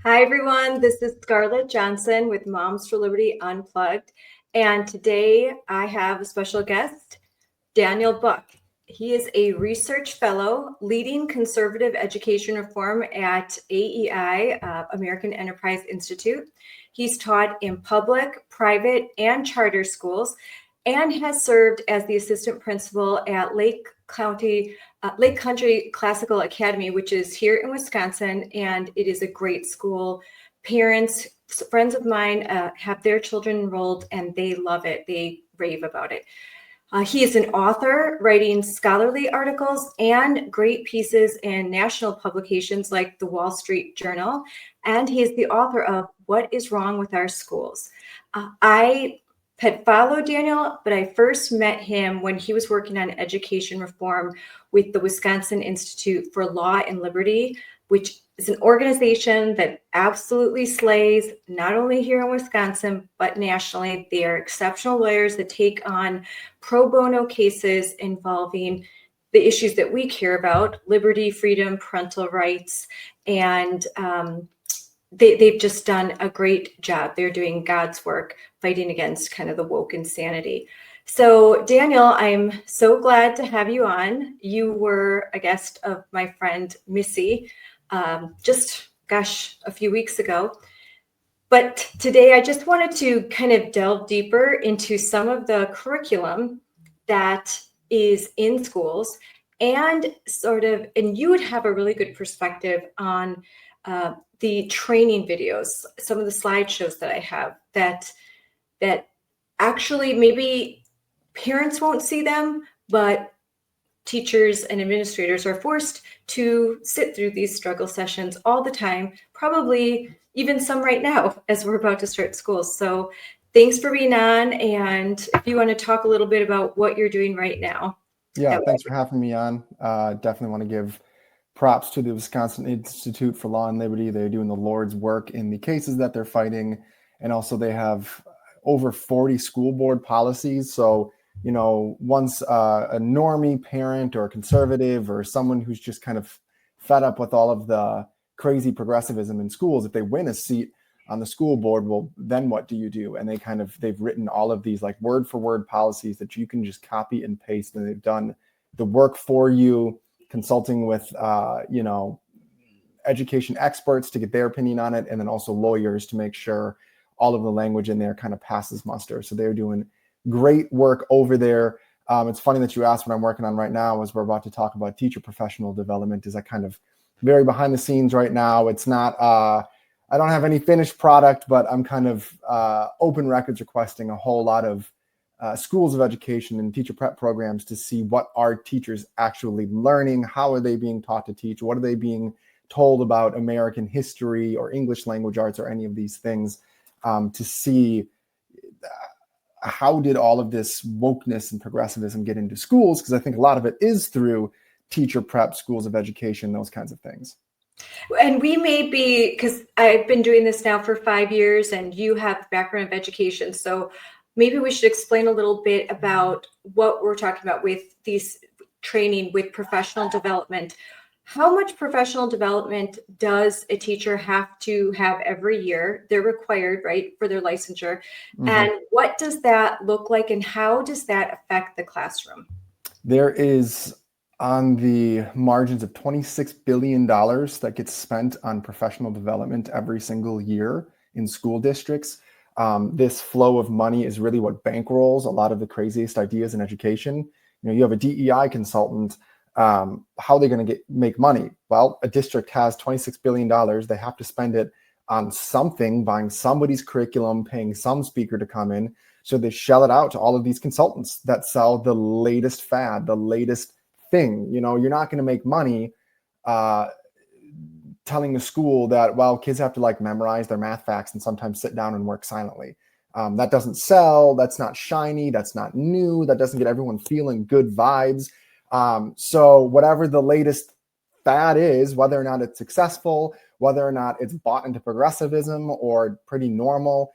Hi, everyone. This is Scarlett Johnson with Moms for Liberty Unplugged. And today I have a special guest, Daniel Buck. He is a research fellow leading conservative education reform at AEI, American Enterprise Institute. He's taught in public, private, and charter schools and has served as the assistant principal at Lake Country Classical Academy, which is here in Wisconsin, and it is a great school. Parents, friends of mine have their children enrolled, and they love it. They rave about it. He is an author, writing scholarly articles and great pieces in national publications like the Wall Street Journal, and he is the author of What is Wrong with Our Schools. I had followed Daniel, but I first met him when he was working on education reform with the Wisconsin Institute for Law and Liberty, which is an organization that absolutely slays, not only here in Wisconsin, but nationally. They are exceptional lawyers that take on pro bono cases involving the issues that we care about: liberty, freedom, parental rights, and they've just done a great job. They're doing God's work, fighting against kind of the woke insanity. So, Daniel, I'm so glad to have you on. You were a guest of my friend Missy a few weeks ago. But today I just wanted to kind of delve deeper into some of the curriculum that is in schools and you would have a really good perspective on the training videos, some of the slideshows that I have that actually maybe parents won't see them, but teachers and administrators are forced to sit through these struggle sessions all the time, probably even some right now as we're about to start school. So thanks for being on. And if you want to talk a little bit about what you're doing right now. Yeah, thanks for having me on. Definitely want to give props to the Wisconsin Institute for Law and Liberty. They're doing the Lord's work in the cases that they're fighting. And also they have over 40 school board policies. So, you know, once a normie parent or a conservative or someone who's just kind of fed up with all of the crazy progressivism in schools, if they win a seat on the school board, well, then what do you do? And they've written all of these like word for word policies that you can just copy and paste. And they've done the work for you, consulting with, education experts to get their opinion on it. And then also lawyers to make sure all of the language in there kind of passes muster. So they're doing great work over there. It's funny that you asked what I'm working on right now, as we're about to talk about teacher professional development. Is I kind of very behind the scenes right now. It's not, I don't have any finished product, but I'm kind of open records requesting a whole lot of schools of education and teacher prep programs to see what are teachers actually learning, how are they being taught to teach, what are they being told about American history or English language arts or any of these things, to see how did all of this wokeness and progressivism get into schools? Because I think a lot of it is through teacher prep, schools of education, those kinds of things. And we may be, because I've been doing this now for 5 years and you have the background of education. So maybe we should explain a little bit about what we're talking about with these training with professional development. How much professional development does a teacher have to have every year? They're required, right, for their licensure. Mm-hmm. And what does that look like and how does that affect the classroom? There is on the margins of $26 billion that gets spent on professional development every single year in school districts. This flow of money is really what bankrolls a lot of the craziest ideas in education. You know, you have a DEI consultant. How are they going to make money? Well, a district has $26 billion. They have to spend it on something, buying somebody's curriculum, paying some speaker to come in. So they shell it out to all of these consultants that sell the latest fad, the latest thing. You know, you're not going to make money telling the school that, well, kids have to like memorize their math facts and sometimes sit down and work silently. That doesn't sell. That's not shiny. That's not new. That doesn't get everyone feeling good vibes. So whatever the latest fad is, whether or not it's successful, whether or not it's bought into progressivism or pretty normal,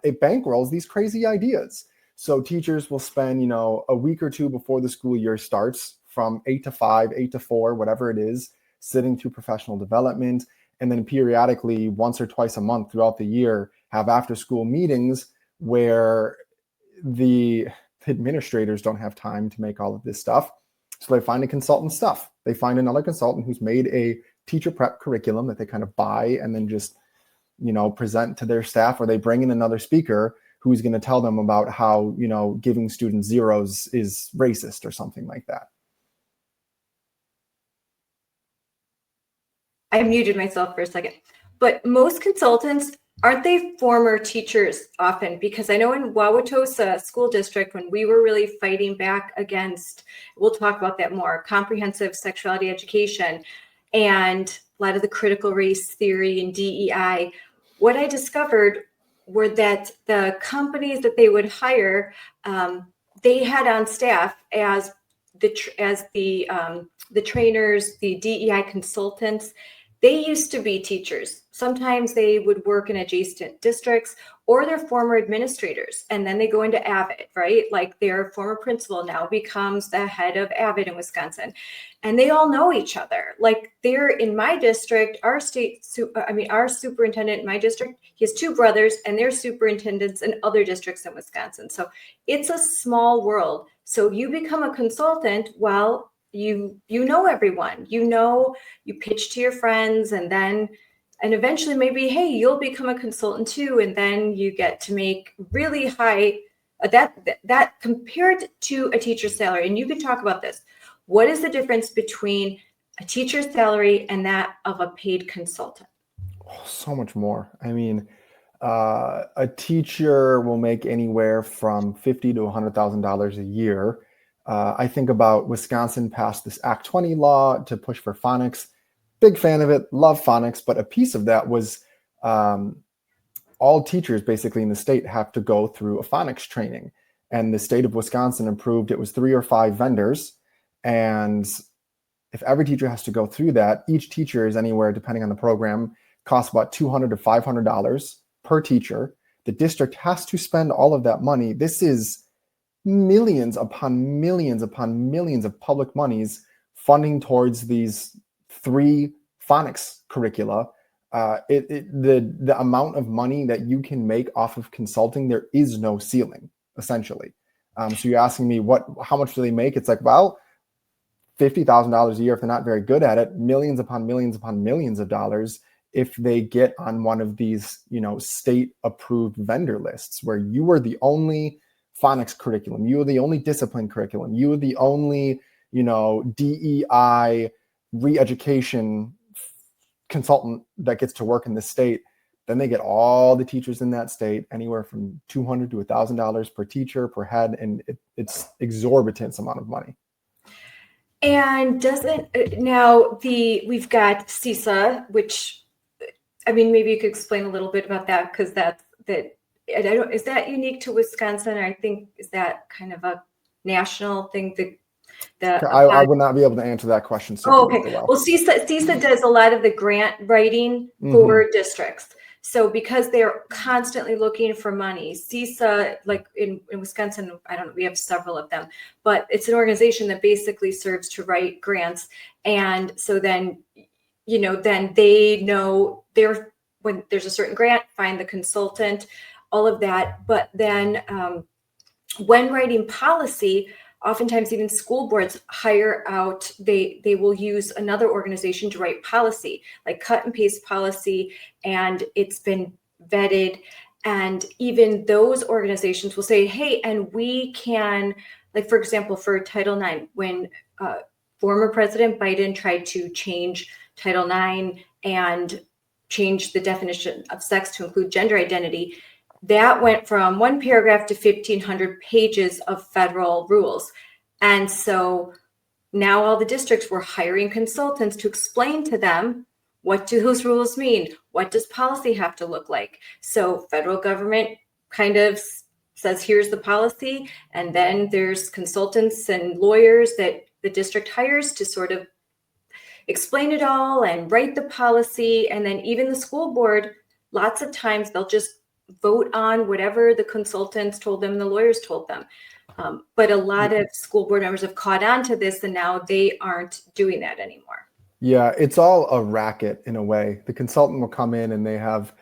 it bankrolls these crazy ideas. So teachers will spend, a week or two before the school year starts, from 8 to 5, 8 to 4, whatever it is, sitting through professional development. and then periodically once or twice a month throughout the year have after school meetings where the administrators don't have time to make all of this stuff. So they find a consultant stuff. They find another consultant who's made a teacher prep curriculum that they kind of buy and then just, present to their staff, or they bring in another speaker who's going to tell them about how, giving students zeros is racist or something like that. I muted myself for a second, but most consultants, aren't they former teachers often? Because I know in Wauwatosa School District, when we were really fighting back against, we'll talk about that more, comprehensive sexuality education and a lot of the critical race theory and DEI, what I discovered were that the companies that they would hire, they had on staff as the trainers, the DEI consultants. They used to be teachers. Sometimes they would work in adjacent districts, or they're former administrators, and then they go into AVID, right? Like their former principal now becomes the head of AVID in Wisconsin, and they all know each other. Like they're in my district, our superintendent in my district, he has two brothers, and they're superintendents in other districts in Wisconsin. So it's a small world. So you become a consultant, well, you know everyone, you pitch to your friends, and eventually maybe, hey, you'll become a consultant too, and then you get to make really high that compared to a teacher's salary. And you could talk about this. What is the difference between a teacher's salary and that of a paid consultant? Oh, so much more. I mean, a teacher will make anywhere from $50,000 to $100,000 a year. I think about Wisconsin passed this Act 20 law to push for phonics. Big fan of it, love phonics, but a piece of that was all teachers basically in the state have to go through a phonics training. And the state of Wisconsin approved it was 3 or 5 vendors. And if every teacher has to go through that, each teacher is anywhere, depending on the program, costs about $200 to $500 per teacher. The district has to spend all of that money. This is millions upon millions upon millions of public monies funding towards these 3 phonics curricula. The amount of money that you can make off of consulting, there is no ceiling, essentially. So you're asking me how much do they make? It's like, well, $50,000 a year if they're not very good at it, millions upon millions upon millions of dollars if they get on one of these, state approved vendor lists where you are the only phonics curriculum, you are the only discipline curriculum, you are the only, DEI re-education consultant that gets to work in the state. Then they get all the teachers in that state, anywhere from $200 to $1,000 per teacher per head, and it's exorbitant amount of money. And we've got CISA, which, maybe you could explain a little bit about that, because is that unique to Wisconsin? I think, is that kind of a national thing? I would not be able to answer that question. Okay. Well, CISA does a lot of the grant writing for districts. So because they're constantly looking for money, CISA, like in Wisconsin, we have several of them, but it's an organization that basically serves to write grants. And so then, then they know when there's a certain grant, find the consultant, all of that. But then when writing policy, oftentimes even school boards hire out, they will use another organization to write policy, like cut and paste policy, and it's been vetted. And even those organizations will say, hey, and we can, like, for example, for Title IX, when former President Biden tried to change Title IX and change the definition of sex to include gender identity, that went from 1 paragraph to 1,500 pages of federal rules. And so now all the districts were hiring consultants to explain to them, what do those rules mean? What does policy have to look like? So federal government kind of says, here's the policy. And then there's consultants and lawyers that the district hires to sort of explain it all and write the policy. And then even the school board, lots of times they'll just vote on whatever the consultants told them, the lawyers told them. But a lot of school board members have caught on to this, and now they aren't doing that anymore. Yeah, it's all a racket in a way. The consultant will come in and they have,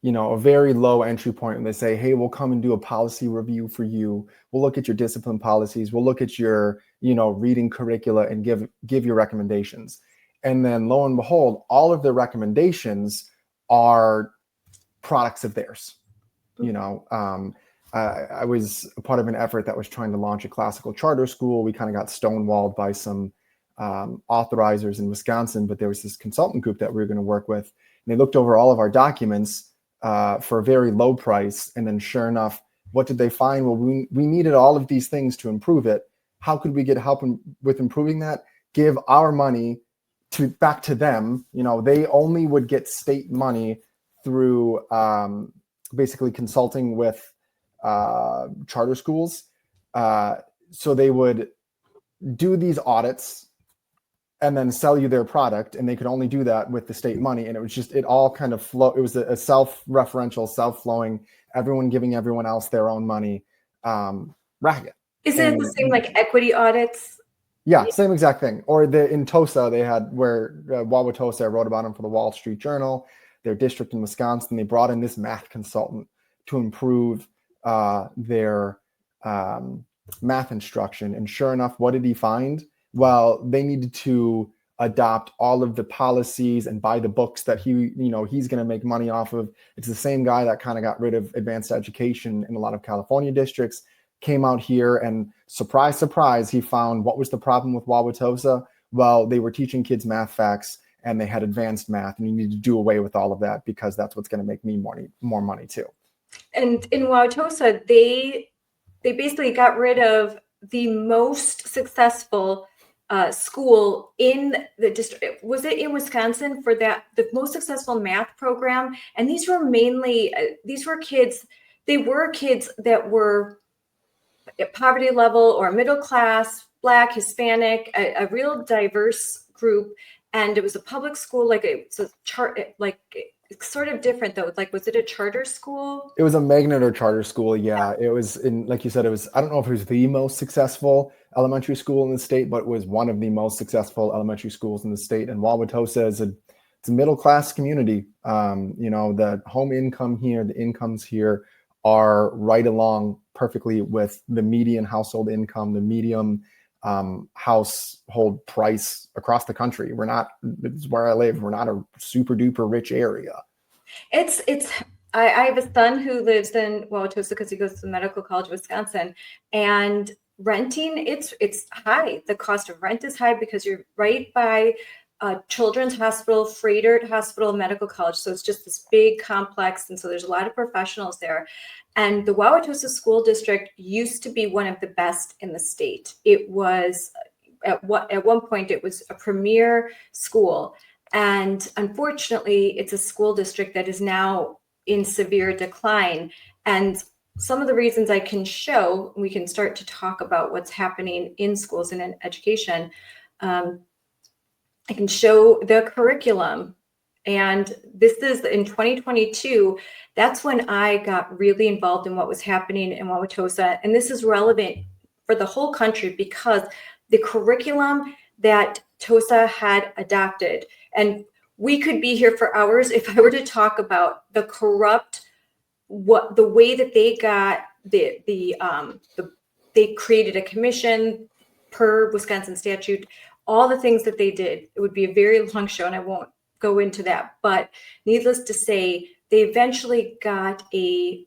a very low entry point, and they say, "Hey, we'll come and do a policy review for you. We'll look at your discipline policies. We'll look at your, reading curricula and give your recommendations." And then lo and behold, all of their recommendations are products of theirs. I was a part of an effort that was trying to launch a classical charter school. We kind of got stonewalled by some authorizers in Wisconsin, but there was this consultant group that we were going to work with, and they looked over all of our documents for a very low price. And then sure enough, what did they find? Well, we needed all of these things to improve it. How could we get help with improving that? Give our money back to them. They only would get state money through basically consulting with charter schools. So they would do these audits and then sell you their product, and they could only do that with the state money. And it all kind of it was a self-referential, self-flowing, everyone giving everyone else their own money racket. Is it the same like equity audits? Yeah, same exact thing. Or in Tosa, they had where Wauwatosa, I wrote about them for the Wall Street Journal, their district in Wisconsin. They brought in this math consultant to improve their math instruction. And sure enough, what did he find? Well, they needed to adopt all of the policies and buy the books that he's going to make money off of. It's the same guy that kind of got rid of advanced education in a lot of California districts, came out here, and surprise, surprise, he found what was the problem with Wauwatosa? Well, they were teaching kids math facts and they had advanced math, and you need to do away with all of that because that's what's going to make me more money too. And in Wauwatosa, they basically got rid of the most successful school in the district. Was it in Wisconsin for that, the most successful math program? And these were mainly, kids that were at poverty level or middle class, Black, Hispanic, a real diverse group. And it was a public school, it's sort of different though. Was it a charter school? It was a magnet or charter school. Yeah. It was like you said, I don't know if it was the most successful elementary school in the state, but it was one of the most successful elementary schools in the state. And Wauwatosa it's a middle-class community. The home income here, the incomes here are right along perfectly with the median household income, the medium household price across the country. This is where I live. We're not a super duper rich area. I have a son who lives in Wauwatosa because he goes to the Medical College of Wisconsin, and renting, it's high. The cost of rent is high because you're right by Children's Hospital, Froedtert Hospital, Medical College. So it's just this big complex. And so there's a lot of professionals there. And the Wauwatosa School District used to be one of the best in the state. It was, at one point, it was a premier school. And unfortunately, it's a school district that is now in severe decline. And some of the reasons I can show, we can start to talk about what's happening in schools and in education. I can show the curriculum. And this is in 2022. That's when I got really involved in what was happening in Wauwatosa. And this is relevant for the whole country because the curriculum that Tosa had adopted, and we could be here for hours if I were to talk about the way that they got they created a commission per Wisconsin statute, all the things that they did. It would be a very long show and I won't go into that, but needless to say, they eventually got a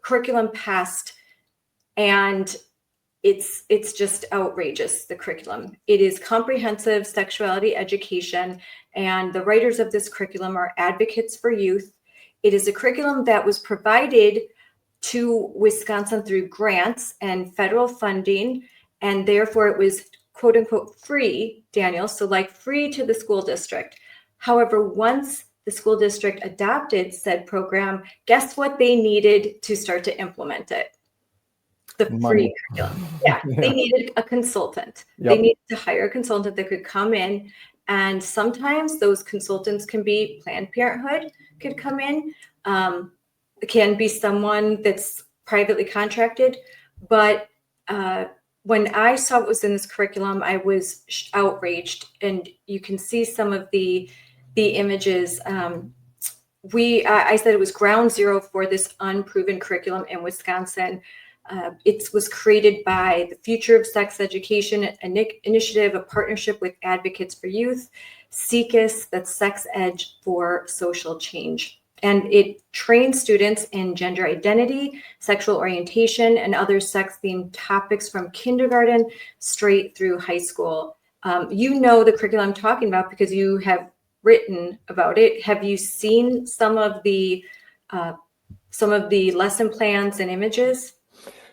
curriculum passed, and it's just outrageous, the curriculum. It is comprehensive sexuality education, and the writers of this curriculum are advocates for youth. It is a curriculum that was provided to Wisconsin through grants and federal funding, and therefore it was quote unquote free, Daniel, so free to the school district. However, once the school district adopted said program, guess what they needed to start to implement it? The free curriculum. Yeah, they needed a consultant. Yep. They needed to hire a consultant that could come in, and sometimes those consultants can be Planned Parenthood, could come in. It can be someone that's privately contracted, but when I saw what was in this curriculum, I was outraged, and you can see some of the images. I said it was ground zero for this unproven curriculum in Wisconsin. It was created by the Future of Sex Education Initiative, a partnership with Advocates for Youth, SECUS, that's Sex Edge for Social Change. And it trains students in gender identity, sexual orientation, and other sex-themed topics from kindergarten straight through high school. You know the curriculum I'm talking about because you have written about it. Have you seen some of the lesson plans and images?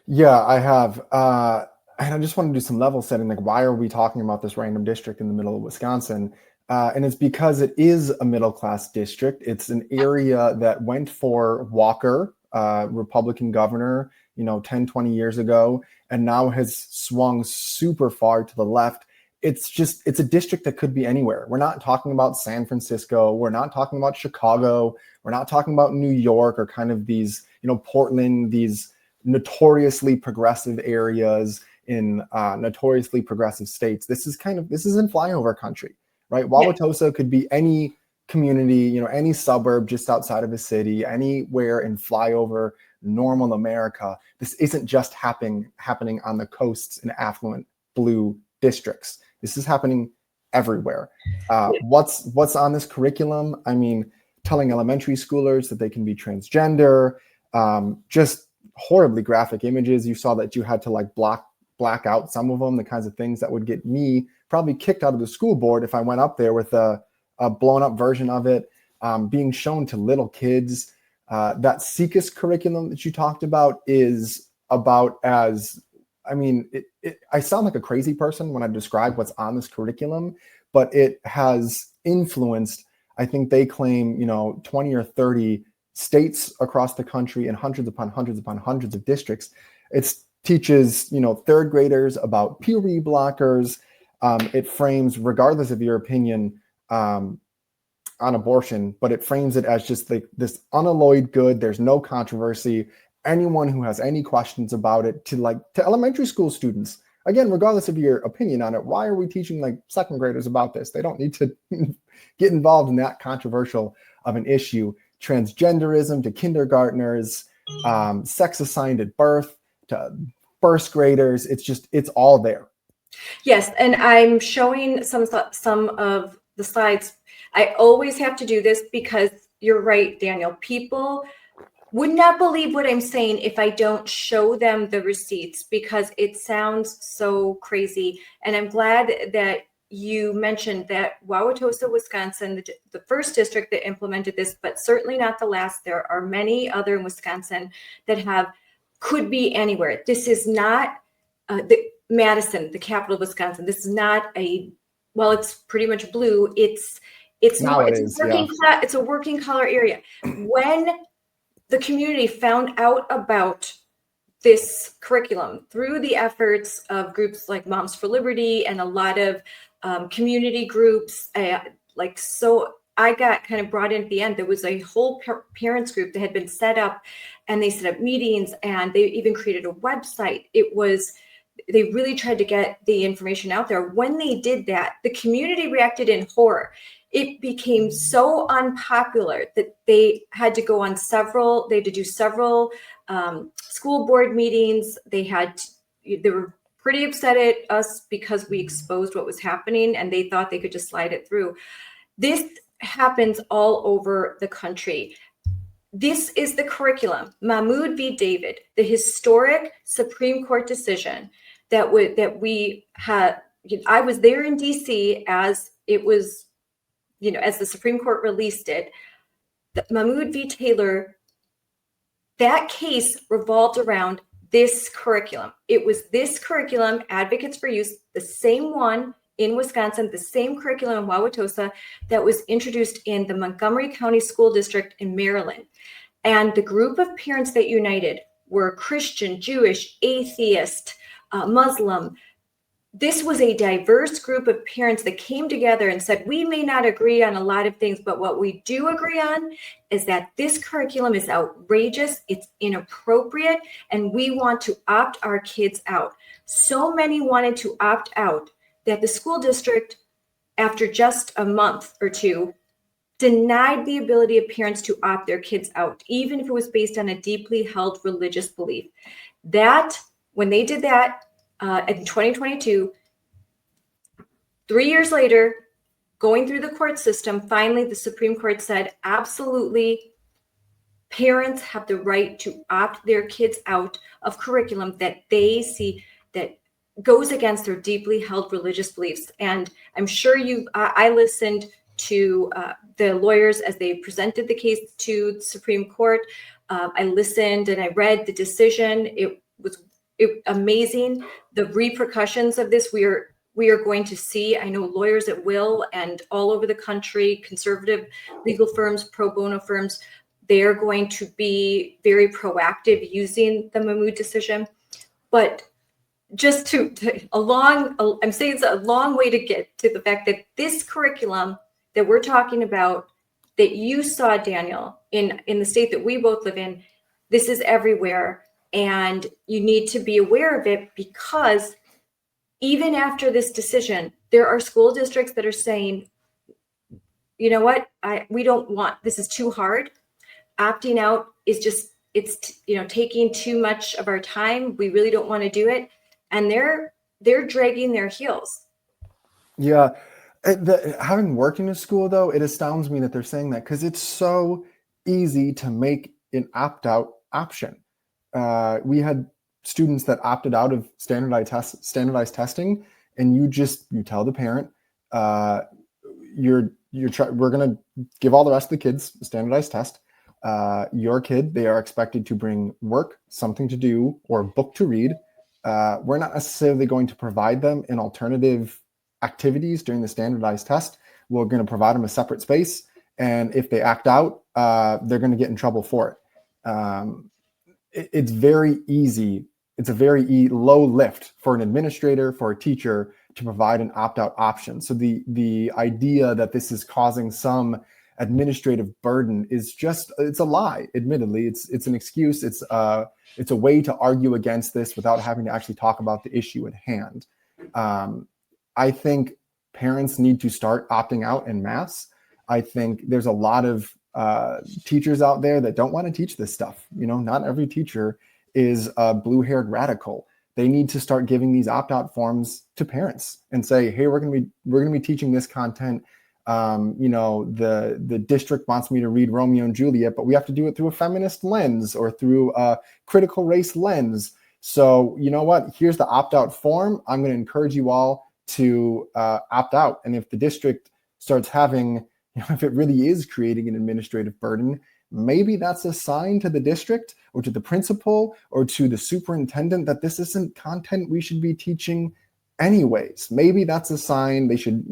Yeah, I have. And I just want to do some level setting. Like, why are we talking about this random district in the middle of Wisconsin? And it's because it is a middle class district. It's an area that went for Walker, Republican governor, 10, 20 years ago, and now has swung super far to the left. It's a district that could be anywhere. We're not talking about San Francisco. We're not talking about Chicago. We're not talking about New York or kind of these, Portland, these notoriously progressive areas in notoriously progressive states. This is in flyover country, right? Wauwatosa could be any community, any suburb just outside of a city, anywhere in flyover normal America. This isn't just happening on the coasts in affluent blue districts. This is happening everywhere. What's on this curriculum? I mean, telling elementary schoolers that they can be transgender, just horribly graphic images. You saw that you had to black out some of them, the kinds of things that would get me probably kicked out of the school board if I went up there with a blown up version of it, being shown to little kids. That SECUS curriculum that you talked about is about as, I sound like a crazy person when I describe what's on this curriculum, but it has influenced, I think they claim, 20 or 30 states across the country and hundreds upon hundreds upon hundreds of districts. It teaches, third graders about puberty blockers. It frames, regardless of your opinion on abortion, but it frames it as just this unalloyed good. There's no controversy. Anyone who has any questions about it to elementary school students, again, regardless of your opinion on it, why are we teaching second graders about this? They don't need to get involved in that controversial of an issue. Transgenderism to kindergartners, sex assigned at birth to first graders. It's all there. Yes, and I'm showing some of the slides. I always have to do this because you're right, Daniel. People would not believe what I'm saying if I don't show them the receipts because it sounds so crazy. And I'm glad that you mentioned that Wauwatosa, Wisconsin, the first district that implemented this, but certainly not the last. There are many other in Wisconsin that could be anywhere. This is not Madison, the capital of Wisconsin. This is not it's pretty much blue. It's a working color area. When the community found out about this curriculum through the efforts of groups like Moms for Liberty and a lot of community groups, so I got kind of brought in at the end. There was a whole parents group that had been set up, and they set up meetings, and they even created a website. They really tried to get the information out there. When they did that, the community reacted in horror. It became so unpopular that they had to do several school board meetings. They were pretty upset at us because we exposed what was happening, and they thought they could just slide it through. This happens all over the country. This is the curriculum. Mahmoud v. David, the historic Supreme Court decision that we had. I was there in DC as it was, as the Supreme Court released it. Mahmoud v. Taylor, that case revolved around this curriculum. It was this curriculum, Advocates for Youth, the same one in Wisconsin, the same curriculum in Wauwatosa that was introduced in the Montgomery County School District in Maryland. And the group of parents that united were Christian, Jewish, atheist, Muslim. this was a diverse group of parents that came together and said, we may not agree on a lot of things, but what we do agree on is that this curriculum is outrageous, it's inappropriate, and we want to opt our kids out. So many wanted to opt out that the school district, after just a month or two, denied the ability of parents to opt their kids out, even if it was based on a deeply held religious belief. That, when they did that in 2022, 3 years later, going through the court system, finally the Supreme Court said, absolutely, parents have the right to opt their kids out of curriculum that they see that goes against their deeply held religious beliefs. And I'm sure I listened to the lawyers as they presented the case to the Supreme Court. I listened and I read the decision. It was amazing. The repercussions of this, we are going to see. I know lawyers at will and all over the country, conservative legal firms, pro bono firms, they're going to be very proactive using the Mahmoud decision. But just I'm saying it's a long way to get to the fact that this curriculum that we're talking about, that you saw, Daniel, in the state that we both live in, this is everywhere. And you need to be aware of it, because even after this decision, there are school districts that are saying, you know what, we don't want, this is too hard. Opting out is just, it's taking too much of our time. We really don't want to do it. And they're dragging their heels. Yeah. Having worked in a school, though, it astounds me that they're saying that, because it's so easy to make an opt-out option. We had students that opted out of standardized testing, and you tell the parent, we're going to give all the rest of the kids a standardized test. Your kid, they are expected to bring work, something to do, or a book to read. We're not necessarily going to provide them an alternative activities during the standardized test. We're going to provide them a separate space. And if they act out, they're going to get in trouble for it. It's very easy. It's a very low lift for an administrator, for a teacher, to provide an opt-out option. So the idea that this is causing some administrative burden is it's a lie. Admittedly, it's an excuse. It's a way to argue against this without having to actually talk about the issue at hand. I think parents need to start opting out en masse. I think there's a lot of teachers out there that don't want to teach this stuff. Not every teacher is a blue-haired radical. They need to start giving these opt-out forms to parents and say, hey, we're going to be teaching this content. The district wants me to read Romeo and Juliet, but we have to do it through a feminist lens or through a critical race lens. So you know what? Here's the opt-out form. I'm going to encourage you all to opt out. And if the district starts having, if it really is creating an administrative burden, maybe that's a sign to the district or to the principal or to the superintendent that this isn't content we should be teaching anyways. Maybe that's a sign they should,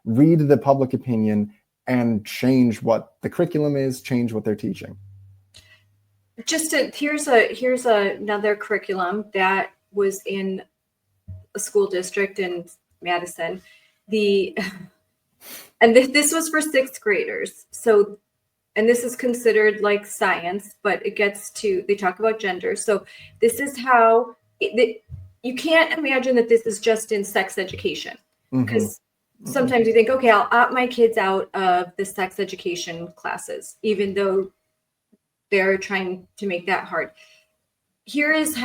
read the public opinion and change what the curriculum is, change what they're teaching. Here's another curriculum that was in a school district in Madison. This was for sixth graders. So, and this is considered like science, but they talk about gender. So this is how you can't imagine that this is just in sex education, because sometimes you think, okay, I'll opt my kids out of the sex education classes, even though they're trying to make that hard. Here's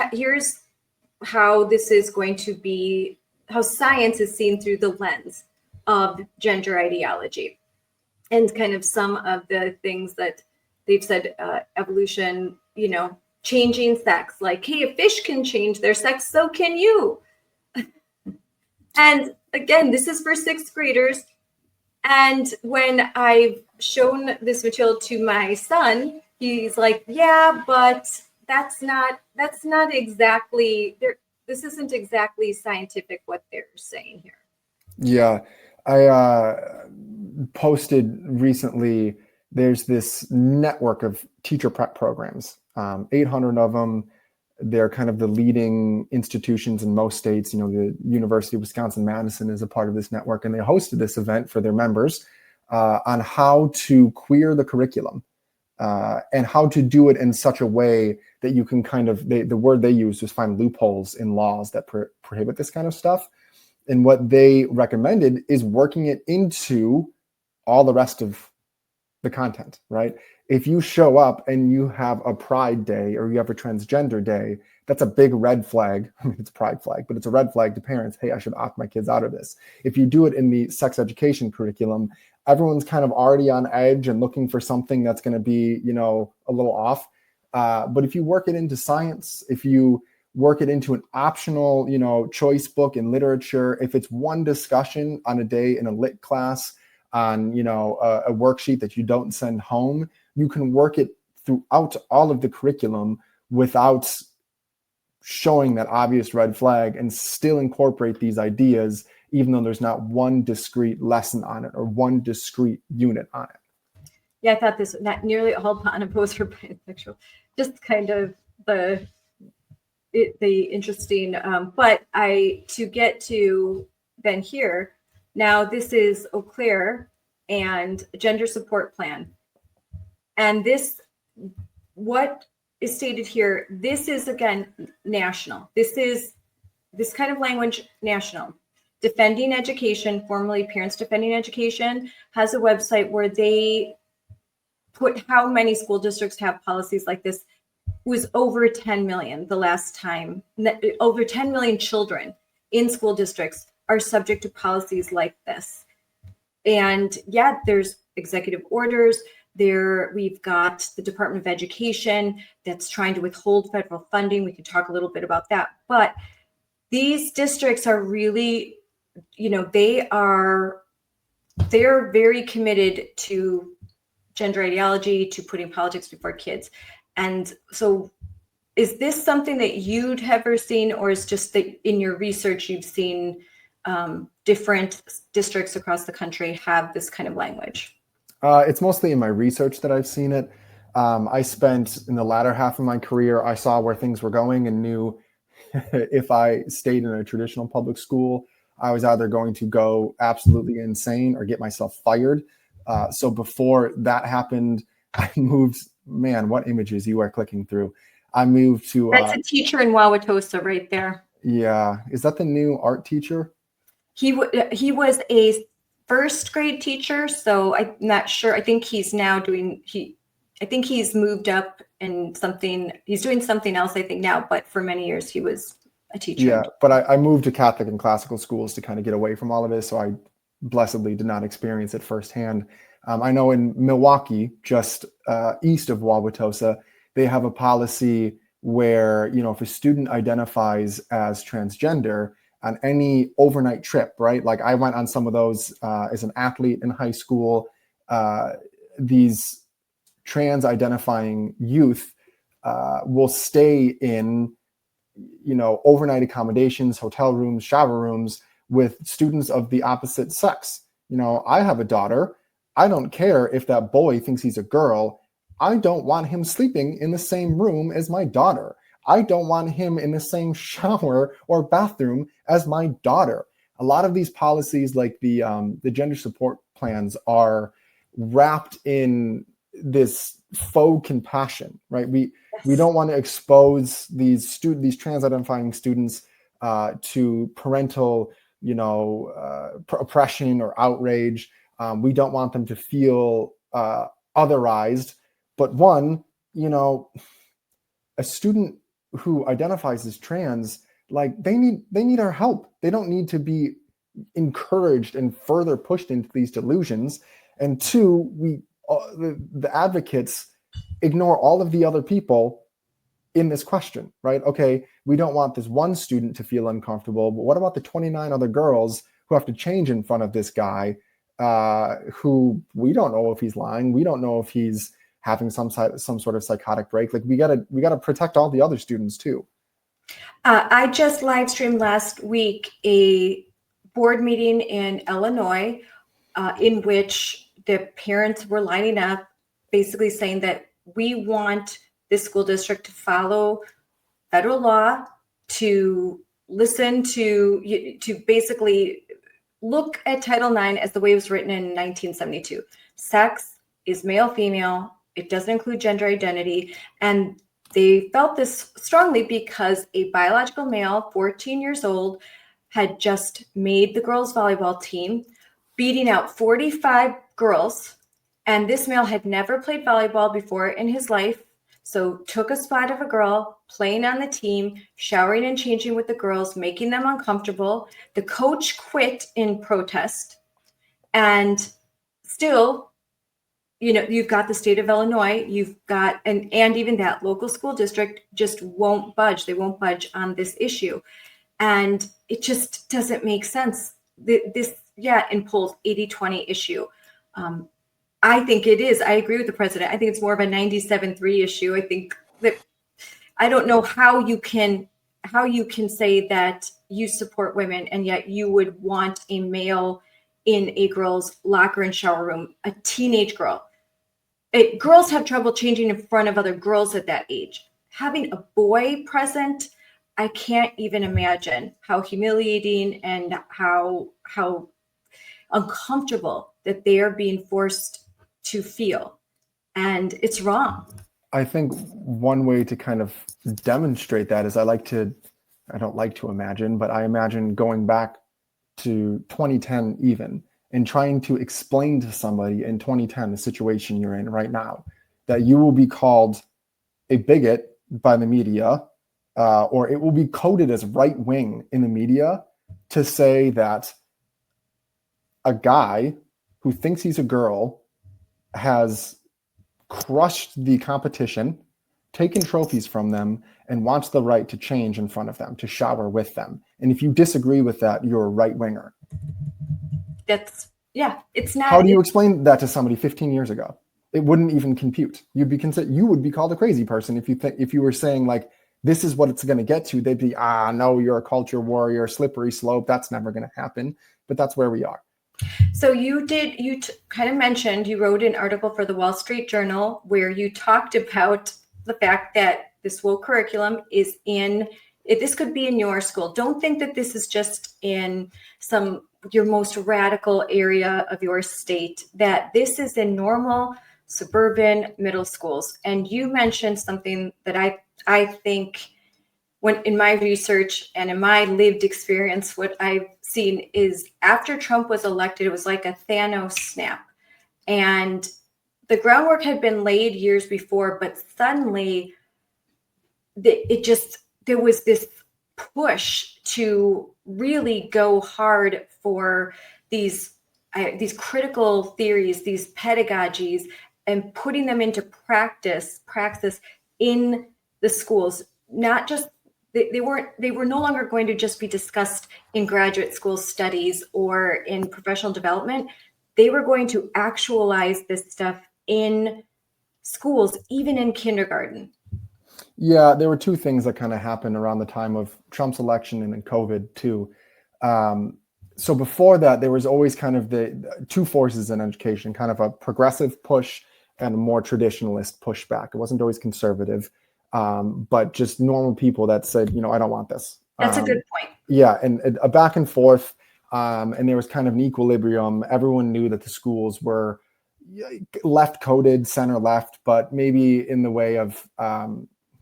how this is going to be, how science is seen through the lens of gender ideology, and kind of some of the things that they've said, evolution, changing sex, like, hey, a fish can change their sex, so can you. And again, this is for sixth graders. And when I've shown this material to my son, he's like, yeah, but that's not exactly, this isn't exactly scientific what they're saying here. Yeah, I posted recently, there's this network of teacher prep programs, 800 of them. They're kind of the leading institutions in most states. The University of Wisconsin-Madison is a part of this network, and they hosted this event for their members on how to queer the curriculum and how to do it in such a way that you can the word they used was find loopholes in laws that prohibit this kind of stuff. And what they recommended is working it into all the rest of the content, right? If you show up and you have a Pride Day or you have a transgender day, that's a big red flag. I mean, it's a pride flag, but it's a red flag to parents. Hey, I should opt my kids out of this. If you do it in the sex education curriculum, everyone's kind of already on edge and looking for something that's going to be, a little off. But if you work it into science, if you work it into an optional, choice book in literature, if it's one discussion on a day in a lit class on, a worksheet that you don't send home, you can work it throughout all of the curriculum without showing that obvious red flag and still incorporate these ideas, even though there's not one discrete lesson on it or one discrete unit on it. Yeah, I thought this, not nearly all unopposed or bisexual, just kind of the interesting, but to get to then here, now this is Eau Claire and gender support plan. And what is stated here, this is again, national. This kind of language, national. Defending Education, formerly Parents Defending Education, has a website where they put how many school districts have policies like this. It was over 10 million the last time. Over 10 million children in school districts are subject to policies like this. And yeah, there's executive orders. We've got the Department of Education that's trying to withhold federal funding. We can talk a little bit about that. But these districts are really, they're very committed to gender ideology, to putting politics before kids. And so is this something that you'd ever seen, or is just that in your research you've seen different districts across the country have this kind of language? It's mostly in my research that I've seen it. I spent in the latter half of my career, I saw where things were going and knew if I stayed in a traditional public school, I was either going to go absolutely insane or get myself fired. So before that happened, I moved, man, what images you are clicking through. I moved to... That's a teacher in Wauwatosa right there. Yeah. Is that the new art teacher? He was a first grade teacher, so I'm not sure. I think he's now I think he's moved up and he's doing something else, I think now, but for many years he was a teacher. Yeah, but I moved to Catholic and classical schools to kind of get away from all of this, so I blessedly did not experience it firsthand. I know in Milwaukee, just east of Wauwatosa, they have a policy where, if a student identifies as transgender on any overnight trip, right? Like I went on some of those as an athlete in high school. These trans identifying youth will stay in, overnight accommodations, hotel rooms, shower rooms with students of the opposite sex. I have a daughter. I don't care if that boy thinks he's a girl. I don't want him sleeping in the same room as my daughter. I don't want him in the same shower or bathroom as my daughter. A lot of these policies, like the gender support plans, are wrapped in this faux compassion, right? We don't want to expose these trans identifying students to parental, oppression or outrage. We don't want them to feel otherized. But a student who identifies as trans, like they need our help. They don't need to be encouraged and further pushed into these delusions. And two, the advocates ignore all of the other people in this question, right? Okay, we don't want this one student to feel uncomfortable, but what about the 29 other girls who have to change in front of this guy who we don't know if he's lying. We don't know if he's having some sort of psychotic break. Like we gotta protect all the other students too. I just live streamed last week a board meeting in Illinois in which the parents were lining up, basically saying that we want this school district to follow federal law to listen to basically look at Title IX as the way it was written in 1972. Sex is male, female. It doesn't include gender identity. And they felt this strongly because a biological male, 14 years old, had just made the girls' volleyball team, beating out 45 girls. And this male had never played volleyball before in his life. So took a spot of a girl playing on the team, showering and changing with the girls, making them uncomfortable. The coach quit in protest. And still, you've got the state of Illinois, you've got, and even that local school district just won't budge. They won't budge on this issue. And it just doesn't make sense. In polls, 80-20 issue. I think it is. I agree with the president. I think it's more of a 97-3 issue. I think that I don't know how you can say that you support women and yet you would want a male in a girl's locker and shower room, a teenage girl. Girls have trouble changing in front of other girls at that age. Having a boy present, I can't even imagine how humiliating and how uncomfortable that they are being forced to feel. And it's wrong. I think one way to kind of demonstrate that is I don't like to imagine, but I imagine going back to 2010 even, and trying to explain to somebody in 2010 the situation you're in right now, that you will be called a bigot by the media, or it will be coded as right wing in the media to say that a guy who thinks he's a girl has crushed the competition, taken trophies from them, and wants the right to change in front of them, to shower with them. And if you disagree with that, you're a right winger. It's not. How do you explain that to somebody 15 years ago? It wouldn't even compute. You would be called a crazy person if you were saying like, this is what it's going to get to. They'd be, no, you're a culture warrior, slippery slope. That's never going to happen. But that's where we are. So you kind of mentioned, you wrote an article for the Wall Street Journal where you talked about the fact that this woke curriculum is this could be in your school. Don't think that this is just in your most radical area of your state, that this is in normal suburban middle schools. And you mentioned something that I think, when in my research and in my lived experience, what I've seen is after Trump was elected, it was like a Thanos snap. And the groundwork had been laid years before, but suddenly there was this push to really go hard for these critical theories, these pedagogies, and putting them into praxis in the schools. Not just they were no longer going to just be discussed in graduate school studies or in professional development. They were going to actualize this stuff in schools, even in kindergarten. Yeah, there were two things that kind of happened around the time of Trump's election and then COVID too. So before that, there was always kind of the two forces in education, kind of a progressive push and a more traditionalist pushback. It wasn't always conservative. But just normal people that said, I don't want this. That's a good point. Yeah, and a back and forth, and there was kind of an equilibrium. Everyone knew that the schools were left coded, center left, but maybe in the way of,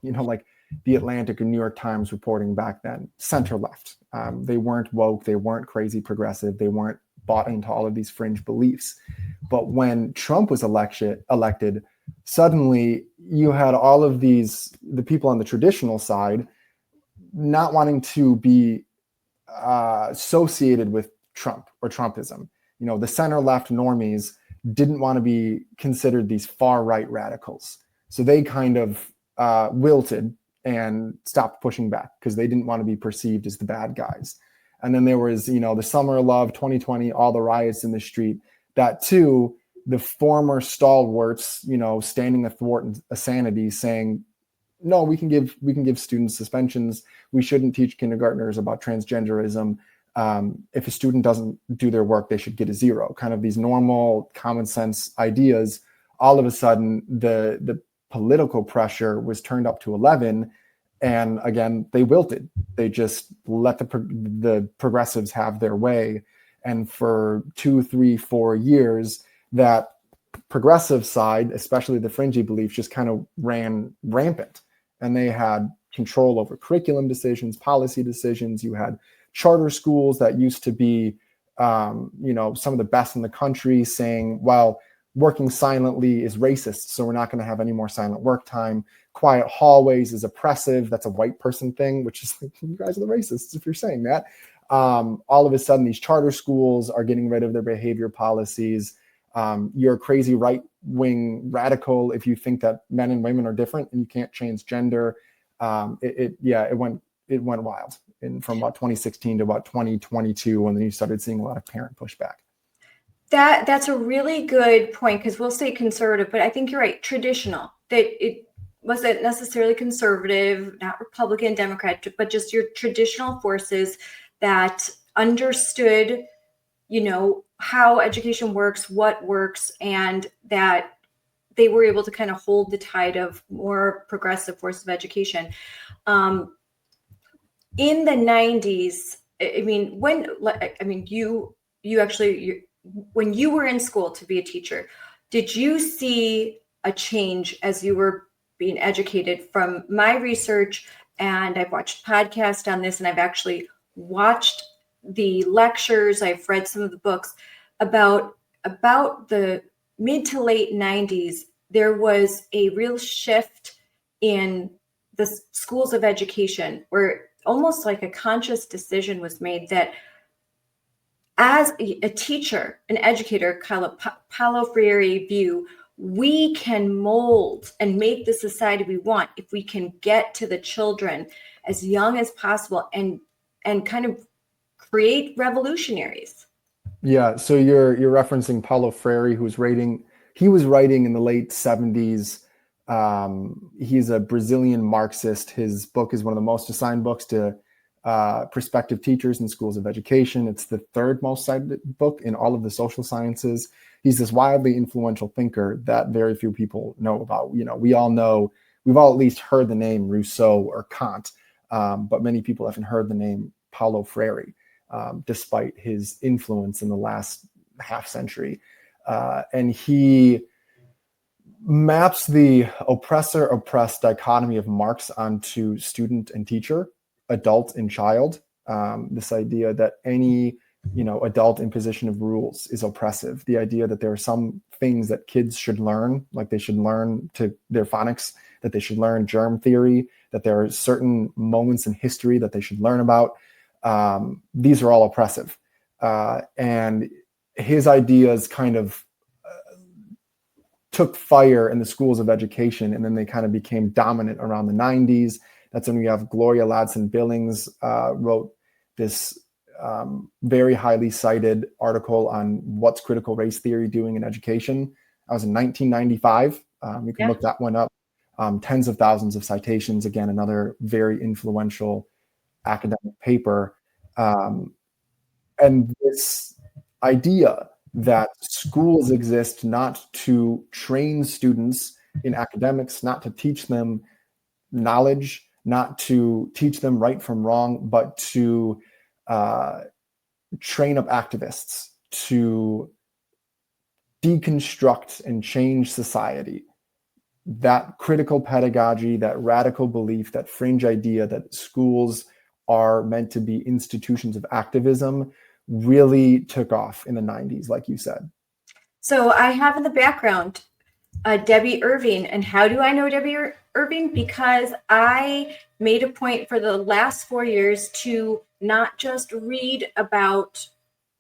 like the Atlantic and New York Times reporting back then, center left. They weren't woke, they weren't crazy progressive, they weren't bought into all of these fringe beliefs. But when Trump was elected, suddenly you had all of the people on the traditional side not wanting to be associated with Trump or Trumpism. The center left normies didn't want to be considered these far right radicals. So they kind of wilted and stopped pushing back because they didn't want to be perceived as the bad guys. And then there was, the summer of love, 2020, all the riots in the street. That too, the former stalwarts, standing athwart a sanity, saying, no, we can give students suspensions. We shouldn't teach kindergartners about transgenderism. If a student doesn't do their work, they should get a 0. Kind of these normal common sense ideas. All of a sudden, the political pressure was turned up to 11, And again, they wilted. They just let the progressives have their way. And for 2, 3, 4 years, that progressive side, especially the fringy beliefs, just kind of ran rampant. And they had control over curriculum decisions, policy decisions. You had charter schools that used to be, some of the best in the country saying, well, working silently is racist, so we're not going to have any more silent work time. Quiet hallways is oppressive. That's a white person thing, which is like, you guys are the racists if you're saying that. All of a sudden, these charter schools are getting rid of their behavior policies. You're a crazy right-wing radical if you think that men and women are different and you can't change gender. It went wild from about 2016 to about 2022, and then you started seeing a lot of parent pushback. That's a really good point, because we'll say conservative, but I think you're right. Traditional, that it wasn't necessarily conservative, not Republican, Democrat, but just your traditional forces that understood, how education works, what works, and that they were able to kind of hold the tide of more progressive forces of education. In the 90s, when you were in school to be a teacher, did you see a change as you were being educated? From my research, and I've watched podcasts on this, and I've actually watched the lectures, I've read some of the books about the mid to late 90s, there was a real shift in the schools of education where almost like a conscious decision was made that as a teacher, an educator, Paulo Freire view, we can mold and make the society we want if we can get to the children as young as possible and kind of create revolutionaries. Yeah, so you're referencing Paulo Freire, he was writing in the late 70s. He's a Brazilian Marxist. His book is one of the most assigned books to prospective teachers in schools of education. It's the third most cited book in all of the social sciences. He's this wildly influential thinker that very few people know about. We all know, we've all at least heard the name Rousseau or Kant, but many people haven't heard the name Paulo Freire, despite his influence in the last half century. And he maps the oppressor-oppressed dichotomy of Marx onto student and teacher, adult and child. This idea that any adult imposition of rules is oppressive. The idea that there are some things that kids should learn, like they should learn to their phonics, that they should learn germ theory, that there are certain moments in history that they should learn about. These are all oppressive. And his ideas kind of took fire in the schools of education, and then they kind of became dominant around the 90s. That's when we have Gloria Ladson-Billings wrote this very highly cited article on what's critical race theory doing in education. That was in 1995. You can look that one up. Tens of thousands of citations. Again, another very influential academic paper. And this idea that schools exist not to train students in academics, not to teach them knowledge, not to teach them right from wrong, but to train up activists to deconstruct and change society. That critical pedagogy, that radical belief, that fringe idea that schools are meant to be institutions of activism really took off in the 90s, like you said. So I have in the background Debbie Irving. And how do I know Debbie Irving? Because I made a point for the last 4 years to not just read about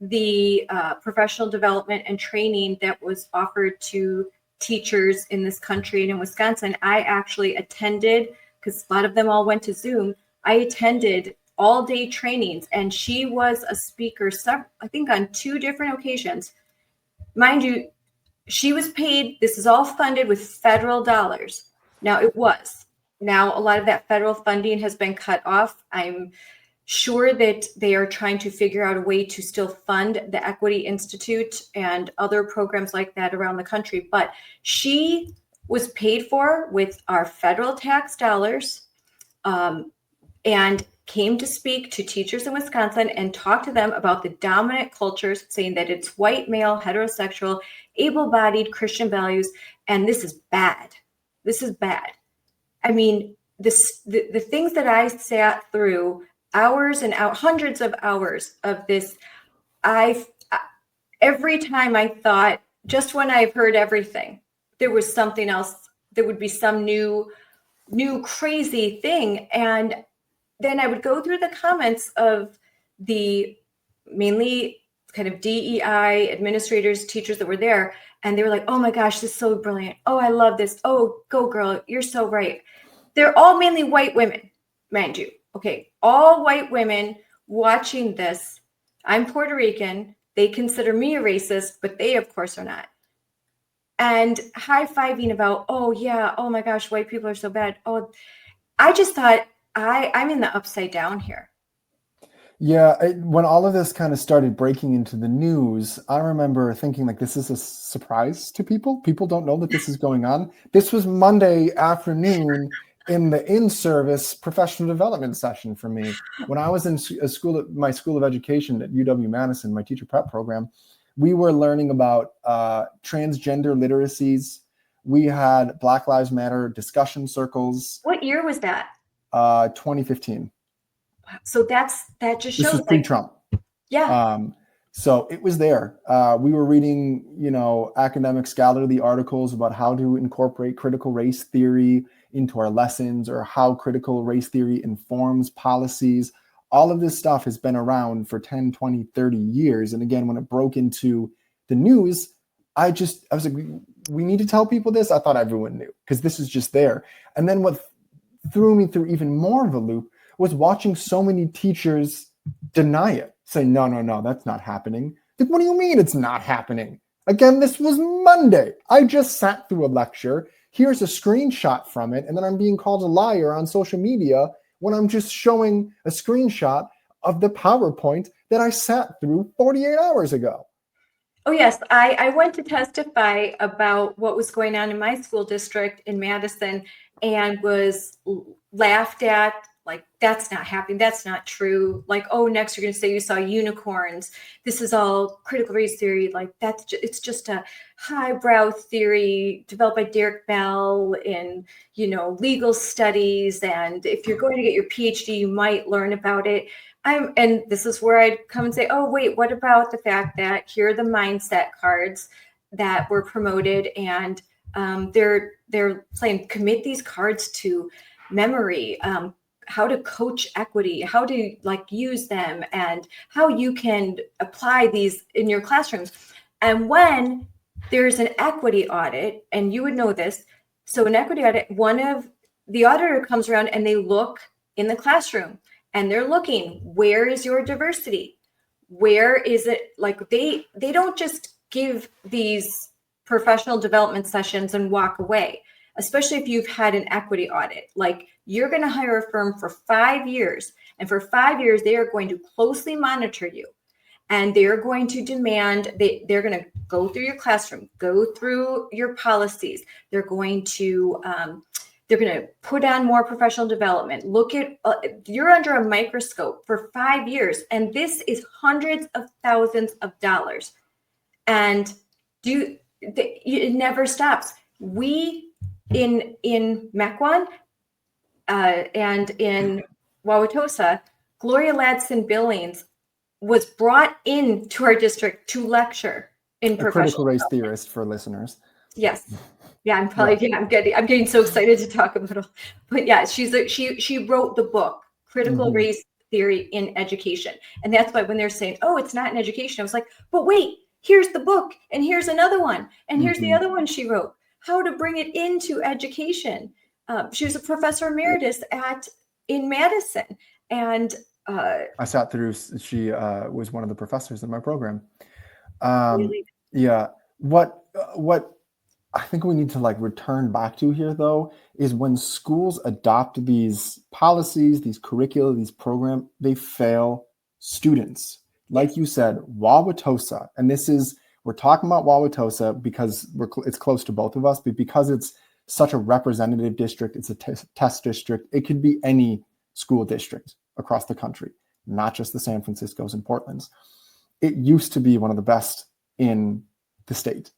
the professional development and training that was offered to teachers in this country and in Wisconsin. I actually attended, because a lot of them all went to Zoom, I attended all-day trainings, and she was a speaker, I think on 2 different occasions. Mind you, she was paid, this is all funded with federal dollars. Now it was. Now a lot of that federal funding has been cut off. I'm sure that they are trying to figure out a way to still fund the Equity Institute and other programs like that around the country. But she was paid for with our federal tax dollars. and came to speak to teachers in Wisconsin and talk to them about the dominant cultures, saying that it's white, male, heterosexual, able-bodied Christian values, and this is bad. This is bad. I mean, the things that I sat through, hours and hundreds of hours of this, every time I thought, just when I've heard everything, there was something else. There would be some new crazy thing, and then I would go through the comments of the mainly kind of DEI administrators, teachers that were there, and they were like, "Oh my gosh, this is so brilliant. Oh, I love this. Oh, go girl, you're so right." They're all mainly white women, mind you. Okay, all white women watching this. I'm Puerto Rican. They consider me a racist, but they, of course, are not. And high-fiving about, oh yeah, oh my gosh, white people are so bad. Oh, I just thought I'm in the upside down here. Yeah, when all of this kind of started breaking into the news, I remember thinking like this is a surprise to people. People don't know that this is going on. This was Monday afternoon in the in-service professional development session for me. When I was in my school of education at UW-Madison, my teacher prep program, we were learning about transgender literacies. We had Black Lives Matter discussion circles. What year was that? 2015. So that just shows this was pre-Trump. Yeah. So it was there. We were reading, academic scholarly articles about how to incorporate critical race theory into our lessons, or how critical race theory informs policies. All of this stuff has been around for 10, 20, 30 years. And again, when it broke into the news, I was like, we need to tell people this. I thought everyone knew because this is just there. And then what threw me through even more of a loop was watching so many teachers deny it, say, no, that's not happening. Like, what do you mean it's not happening? Again, this was Monday. I just sat through a lecture. Here's a screenshot from it. And then I'm being called a liar on social media when I'm just showing a screenshot of the PowerPoint that I sat through 48 hours ago. Oh, yes. I went to testify about what was going on in my school district in Madison and was laughed at. Like, that's not happening. That's not true. Like, oh, next you're going to say you saw unicorns. This is all critical race theory. Like, it's just a highbrow theory developed by Derek Bell in, legal studies. And if you're going to get your PhD, you might learn about it. And this is where I'd come and say, oh, wait, what about the fact that here are the mindset cards that were promoted, and they're saying commit these cards to memory, how to coach equity, how to use them, and how you can apply these in your classrooms. And when there's an equity audit, and you would know this, so an equity audit, one of the auditor comes around and they look in the classroom and they're looking, where is your diversity? Where is it? They don't just give these professional development sessions and walk away, especially if you've had an equity audit. You're going to hire a firm for 5 years, and for 5 years, they are going to closely monitor you. And they're going to demand, they're going to go through your classroom, go through your policies. They're going to put on more professional development. Look at, you're under a microscope for 5 years, and this is hundreds of thousands of dollars. And it never stops. We in Mequon and in Wauwatosa, Gloria Ladson Billings was brought into our district to lecture in critical race theorist for listeners. Yes. Yeah, I'm probably I'm getting so excited to talk about it. But yeah, she wrote the book Critical Race Theory in Education. And that's why when they're saying, "Oh, it's not in education," I was like, "But wait, here's the book, and here's another one, and here's the other one she wrote, how to bring it into education." She was a professor emeritus in Madison, and I sat through. She was one of the professors in my program. Really? Yeah. What I think we need to return back to here, though, is when schools adopt these policies, these curricula, these programs, they fail students. Like you said, Wauwatosa, and we're talking about Wauwatosa because it's close to both of us, but because it's such a representative district. It's a test district. It could be any school district across the country, not just the San Franciscos and Portlands. It used to be one of the best in the state.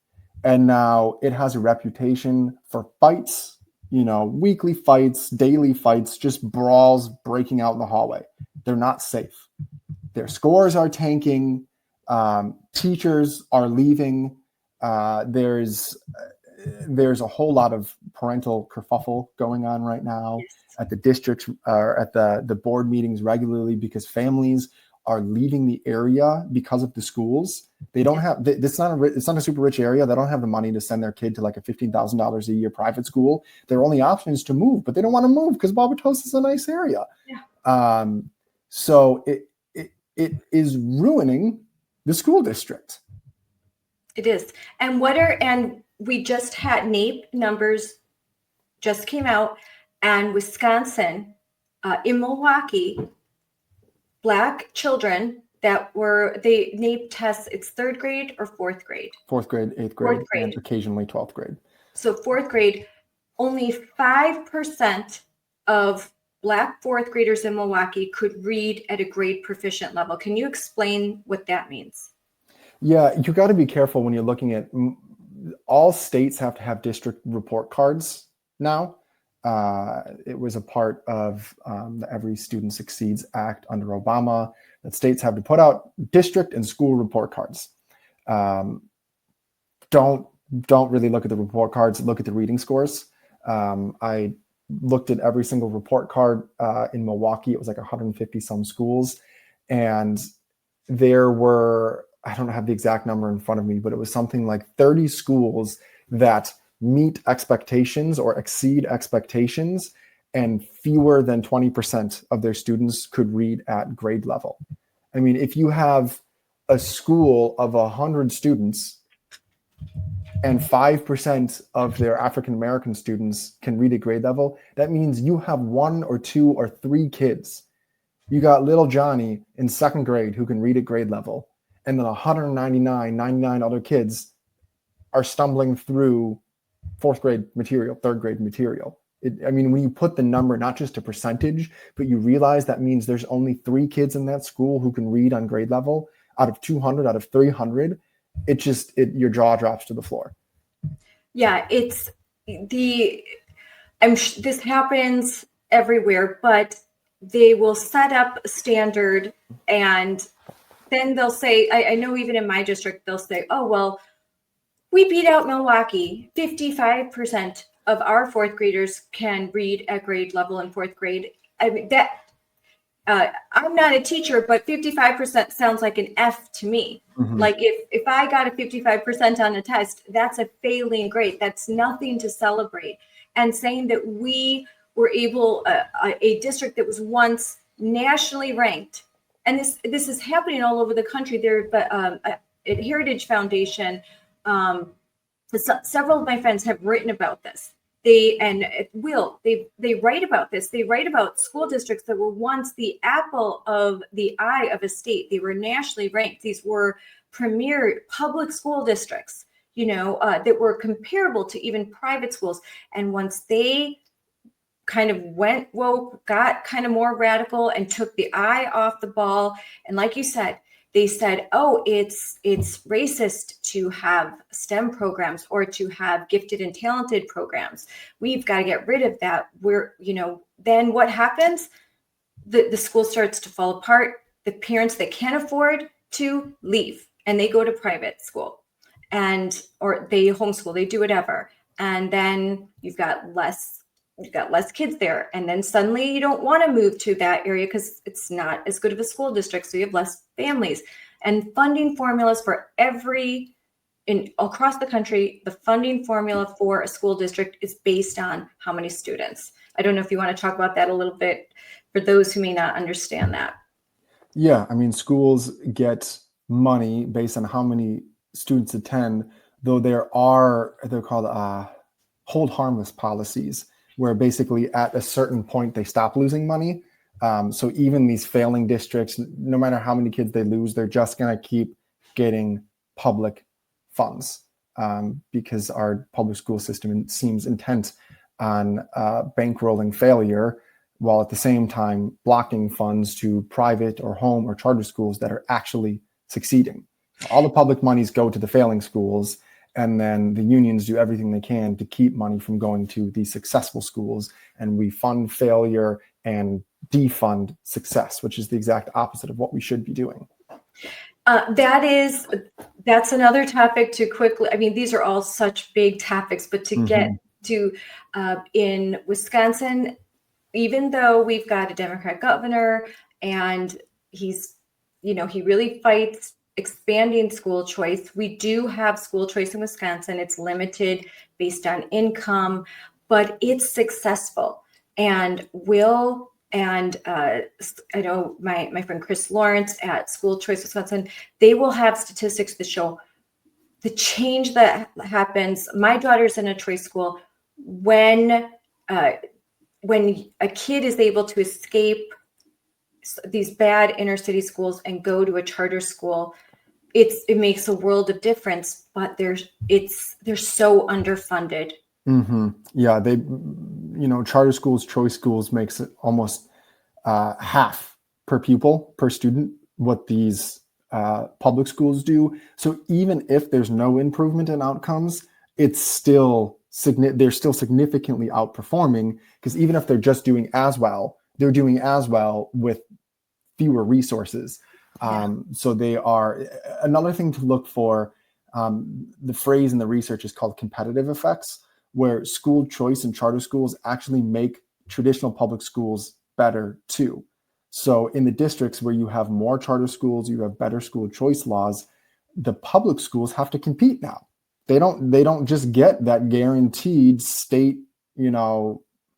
And now it has a reputation for fights, weekly fights, daily fights, just brawls breaking out in the hallway. They're not safe. Their scores are tanking. Teachers are leaving. There's a whole lot of parental kerfuffle going on right now at the districts or at the board meetings regularly, because families are leaving the area because of the schools. They don't have, it's not a super rich area. They don't have the money to send their kid to like a $15,000 a year private school. Their only option is to move, but they don't want to move because Barbados is a nice area. Yeah. So it is ruining the school district. It is. And we just had NAEP numbers just came out, and Wisconsin, in Milwaukee, Black children that were, they NAEP tests, it's 3rd grade or 4th grade? 4th grade, 8th grade, and occasionally 12th grade. So 4th grade, only 5% of Black 4th graders in Milwaukee could read at a grade proficient level. Can you explain what that means? Yeah, you got to be careful when you're looking at, all states have to have district report cards now. It was a part of the Every Student Succeeds Act under Obama, that states have to put out district and school report cards. Don't really look at the report cards, look at the reading scores. I looked at every single report card in Milwaukee. It was like 150 some schools. And there were, I don't have the exact number in front of me, but it was something like 30 schools that meet expectations or exceed expectations, and fewer than 20% of their students could read at grade level. I mean, if you have a school of 100 students and 5% of their African-American students can read at grade level, that means you have 1 or 2 or 3 kids. You got little Johnny in 2nd grade who can read at grade level, and then 99 other kids are stumbling through 4th grade material, 3rd grade material. When you put the number, not just a percentage, but you realize that means there's only 3 kids in that school who can read on grade level out of 200, out of 300, your jaw drops to the floor. Yeah, this happens everywhere, but they will set up a standard, and then they'll say, I know even in my district, they'll say, oh, well, we beat out Milwaukee. 55% of our 4th graders can read at grade level in 4th grade. I mean, I'm not a teacher, but 55% sounds like an F to me. Mm-hmm. Like if I got a 55% on a test, that's a failing grade. That's nothing to celebrate. And saying that we were able, a district that was once nationally ranked, and this is happening all over the country. There, but at Heritage Foundation, several of my friends have written about this. They write about this. They write about school districts that were once the apple of the eye of a state. They were nationally ranked. These were premier public school districts, that were comparable to even private schools. And once they kind of went woke, got kind of more radical, and took the eye off the ball, and like you said, they said, oh, it's racist to have STEM programs or to have gifted and talented programs. We've got to get rid of that. Then what happens? The school starts to fall apart. The parents that can't afford to leave, and they go to private school, or they homeschool, they do whatever. And then you've got less kids there. And then suddenly you don't want to move to that area because it's not as good of a school district. So you have less families. And funding formulas for across the country, the funding formula for a school district is based on how many students. I don't know if you want to talk about that a little bit for those who may not understand that. Yeah, schools get money based on how many students attend, though they're called hold harmless policies, where basically at a certain point they stop losing money. So even these failing districts, no matter how many kids they lose, they're just going to keep getting public funds. because our public school system seems intent on bankrolling failure, while at the same time blocking funds to private or home or charter schools that are actually succeeding. All the public monies go to the failing schools, and then the unions do everything they can to keep money from going to the successful schools, and we fund failure and defund success, which is the exact opposite of what we should be doing. That's another topic to quickly, I mean, these are all such big topics, but to get to in Wisconsin, even though we've got a Democrat governor and he's, he really fights expanding school choice. We do have school choice in Wisconsin. It's limited based on income, but it's successful. And I know my friend Chris Lawrence at School Choice Wisconsin, they will have statistics that show the change that happens. My daughter's in a choice school. When a kid is able to escape these bad inner city schools and go to a charter school, it makes a world of difference, but they're so underfunded. Yeah, charter schools, choice schools makes it almost half per pupil per student what these public schools do. So even if there's no improvement in outcomes, they're still significantly outperforming, because even if they're just doing as well, they're doing as well with fewer resources. So they are. Another thing to look for, the phrase in the research is called competitive effects, where school choice and charter schools actually make traditional public schools better too. So in the districts where you have more charter schools, you have better school choice laws, the public schools have to compete now. They don't just get that guaranteed state,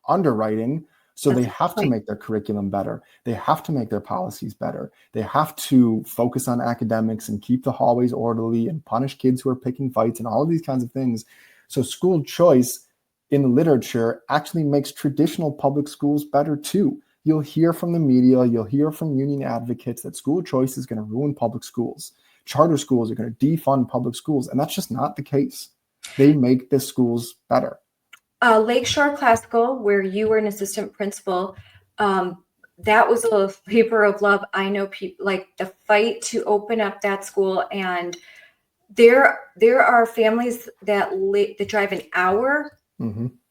underwriting. So they have to make their curriculum better. They have to make their policies better. They have to focus on academics and keep the hallways orderly and punish kids who are picking fights and all of these kinds of things. So school choice in the literature actually makes traditional public schools better too. You'll hear from the media, you'll hear from union advocates that school choice is going to ruin public schools. Charter schools are going to defund public schools, and that's just not the case. They make the schools better. Lakeshore Classical, where you were an assistant principal, that was a labor of love. I know people like the fight to open up that school, and there are families that drive an hour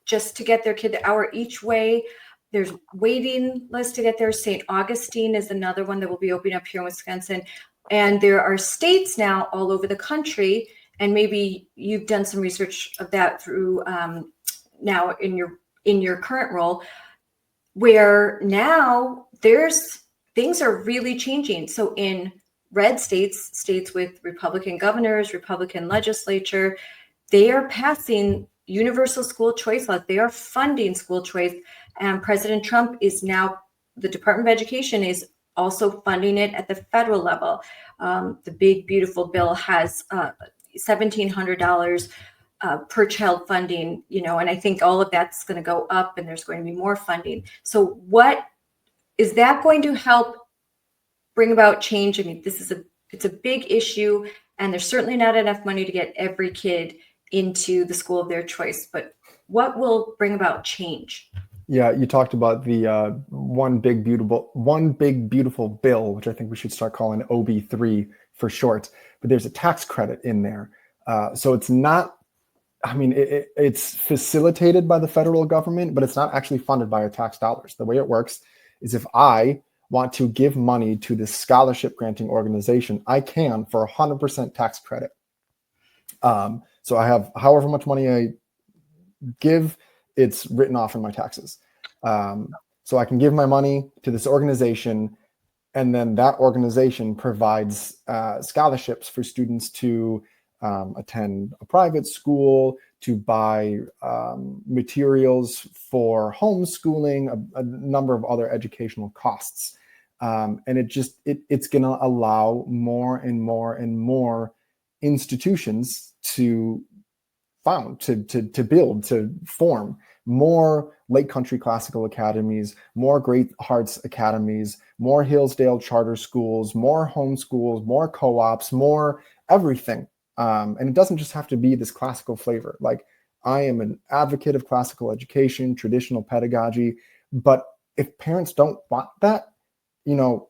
just to get their kid, an hour each way. There's waiting lists to get there. St. Augustine is another one that will be opening up here in Wisconsin. And there are states now all over the country, and maybe you've done some research of that through now in your current role, where now things are really changing. So in red states with Republican governors, Republican legislature, they are passing universal school choice laws. They are funding school choice. And President Trump is now, the Department of Education is also funding it at the federal level. The big, beautiful bill has $1,700 per child funding, and I think all of that's going to go up, and there's going to be more funding. So what is that going to help bring about change? I mean, it's a big issue, and there's certainly not enough money to get every kid into the school of their choice, but what will bring about change? Yeah, you talked about the one big beautiful bill, which I think we should start calling OB3 for short, but there's a tax credit in there. So it's not, it's facilitated by the federal government, but it's not actually funded by our tax dollars. The way it works is if I want to give money to this scholarship granting organization, I can for 100% tax credit. So I have however much money I give, it's written off in my taxes. So I can give my money to this organization, and then that organization provides scholarships for students to attend a private school, to buy materials for homeschooling, a number of other educational costs. And it's going to allow more and more and more institutions to build, to form more Lake Country Classical Academies, more Great Hearts Academies, more Hillsdale charter schools, more homeschools, more co-ops, more everything. And it doesn't just have to be this classical flavor. Like, I am an advocate of classical education, traditional pedagogy, but if parents don't want that, you know,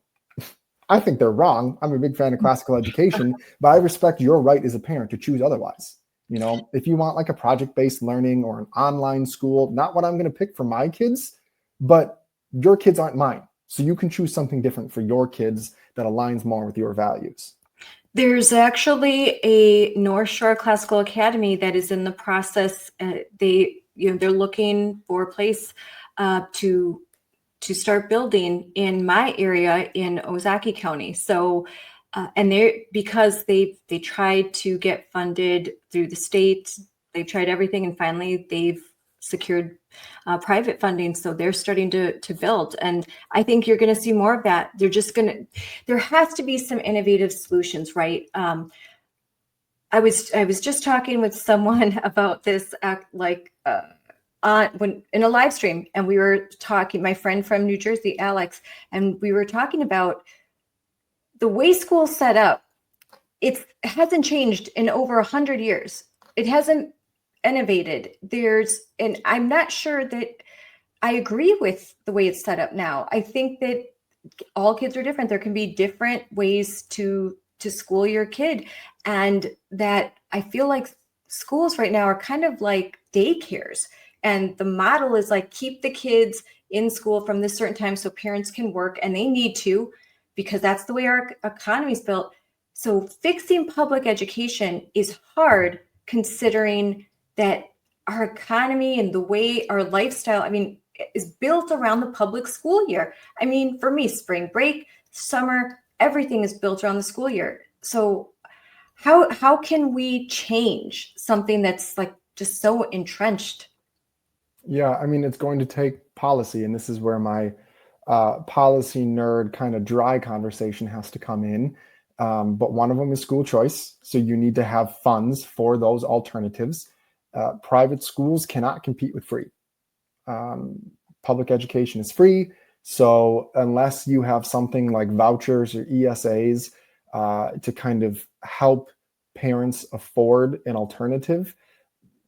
I think they're wrong. I'm a big fan of classical education, but I respect your right as a parent to choose otherwise. You know, if you want like a project-based learning or an online school, not what I'm going to pick for my kids, but your kids aren't mine. So you can choose something different for your kids that aligns more with your values. There's actually a North Shore Classical Academy that is in the process. They're looking for a place to start building in my area in Ozaukee County. So, and because they tried to get funded through the state, they've tried everything, and finally they've secured private funding. So they're starting to build, and I think you're going to see more of that. There has to be some innovative solutions, right? I was just talking with someone about this, when in a live stream, and we were talking, my friend from New Jersey, Alex, and we were talking about the way school's set up. It hasn't changed in over 100 years. It hasn't innovated. And I'm not sure that I agree with the way it's set up now. I think that all kids are different. There can be different ways to school your kid, and that I feel like schools right now are kind of like daycares. And the model is like, keep the kids in school from this certain time so parents can work, and they need to, because that's the way our economy is built. So fixing public education is hard, considering that our economy and the way our lifestyle, is built around the public school year. I mean, for me, spring break, summer, everything is built around the school year. So how can we change something that's like just so entrenched? Yeah, I mean, it's going to take policy, and this is where my policy nerd kind of dry conversation has to come in. But one of them is school choice. So you need to have funds for those alternatives. Private schools cannot compete with free. Public education is free. So unless you have something like vouchers or ESAs to kind of help parents afford an alternative,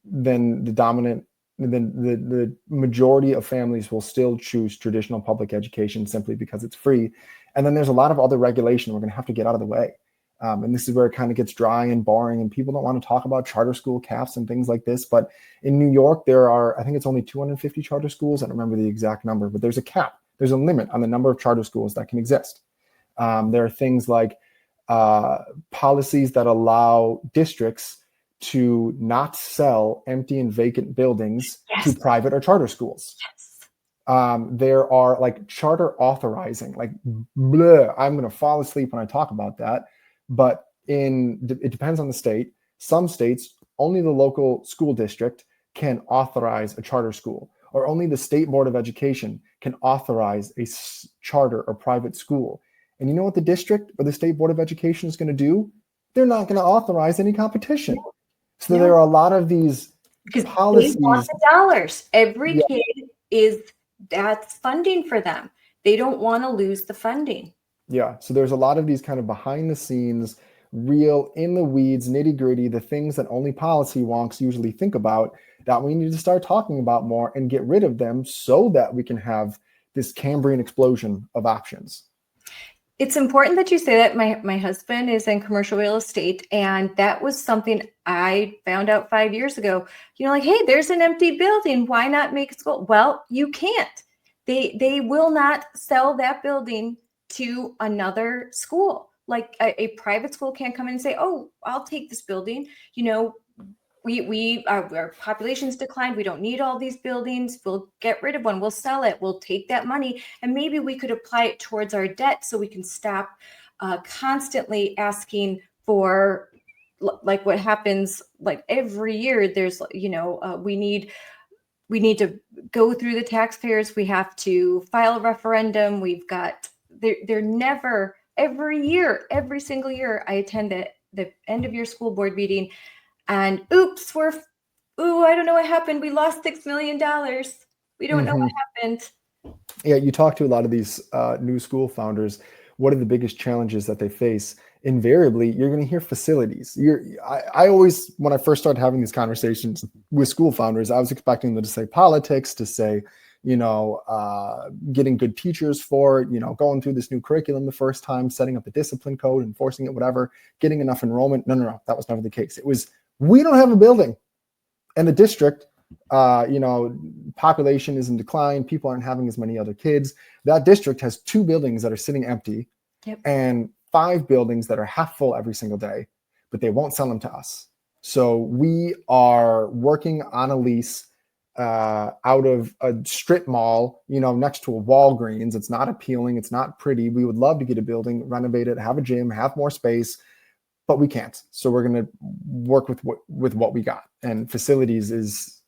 then the majority of families will still choose traditional public education simply because it's free. And then there's a lot of other regulation we're going to have to get out of the way. And this is where it kind of gets dry and boring, and people don't want to talk about charter school caps and things like this. But in New York, there are, I think it's only 250 charter schools. I don't remember the exact number, but there's a cap. There's a limit on the number of charter schools that can exist. There are things like policies that allow districts to not sell empty and vacant buildings to private or charter schools. There are like charter authorizing, like, bleh, I'm going to fall asleep when I talk about that. But it depends on the state. Some states, only the local school district can authorize a charter school, or only the state board of education can authorize a charter or private school. And you know what the district or the state board of education is going to do? They're not going to authorize any competition. So there are a lot of these policies. They want the dollars. Every kid that's funding for them. They don't want to lose the funding. Yeah. So there's a lot of these kind of behind the scenes, real in the weeds, nitty gritty, the things that only policy wonks usually think about, that we need to start talking about more and get rid of them so that we can have this Cambrian explosion of options. It's important that you say that. My husband is in commercial real estate, and that was something I found out 5 years ago. Like, hey, there's an empty building. Why not make a school? Well, you can't. They will not sell that building to another school. Like a private school can't come in and say, oh, I'll take this building. Our population's declined. We don't need all these buildings. We'll get rid of one. We'll sell it. We'll take that money, and maybe we could apply it towards our debt so we can stop constantly asking for, like what happens like every year. There's, we need to go through the taxpayers. We have to file a referendum. We've got, they're never, every single year I attend the end of year school board meeting, and oops, I don't know what happened. We lost $6 million. We don't know what happened. Yeah, you talk to a lot of these new school founders. what are the biggest challenges that they face? Invariably, you're going to hear facilities. I always, when I first started having these conversations with school founders, I was expecting them to say politics, to say, getting good teachers for it, going through this new curriculum the first time, setting up a discipline code, enforcing it, whatever, getting enough enrollment. No, that was never the case. It was, we don't have a building, and the district, population is in decline. People aren't having as many other kids. That district has 2 buildings that are sitting empty. Yep. And 5 buildings that are half full every single day, but they won't sell them to us. So we are working on a lease out of a strip mall, next to a Walgreens. It's not appealing. It's not pretty. We would love to get a building, renovate it, have a gym, have more space, but we can't. So we're going to work with what we got. And facilities is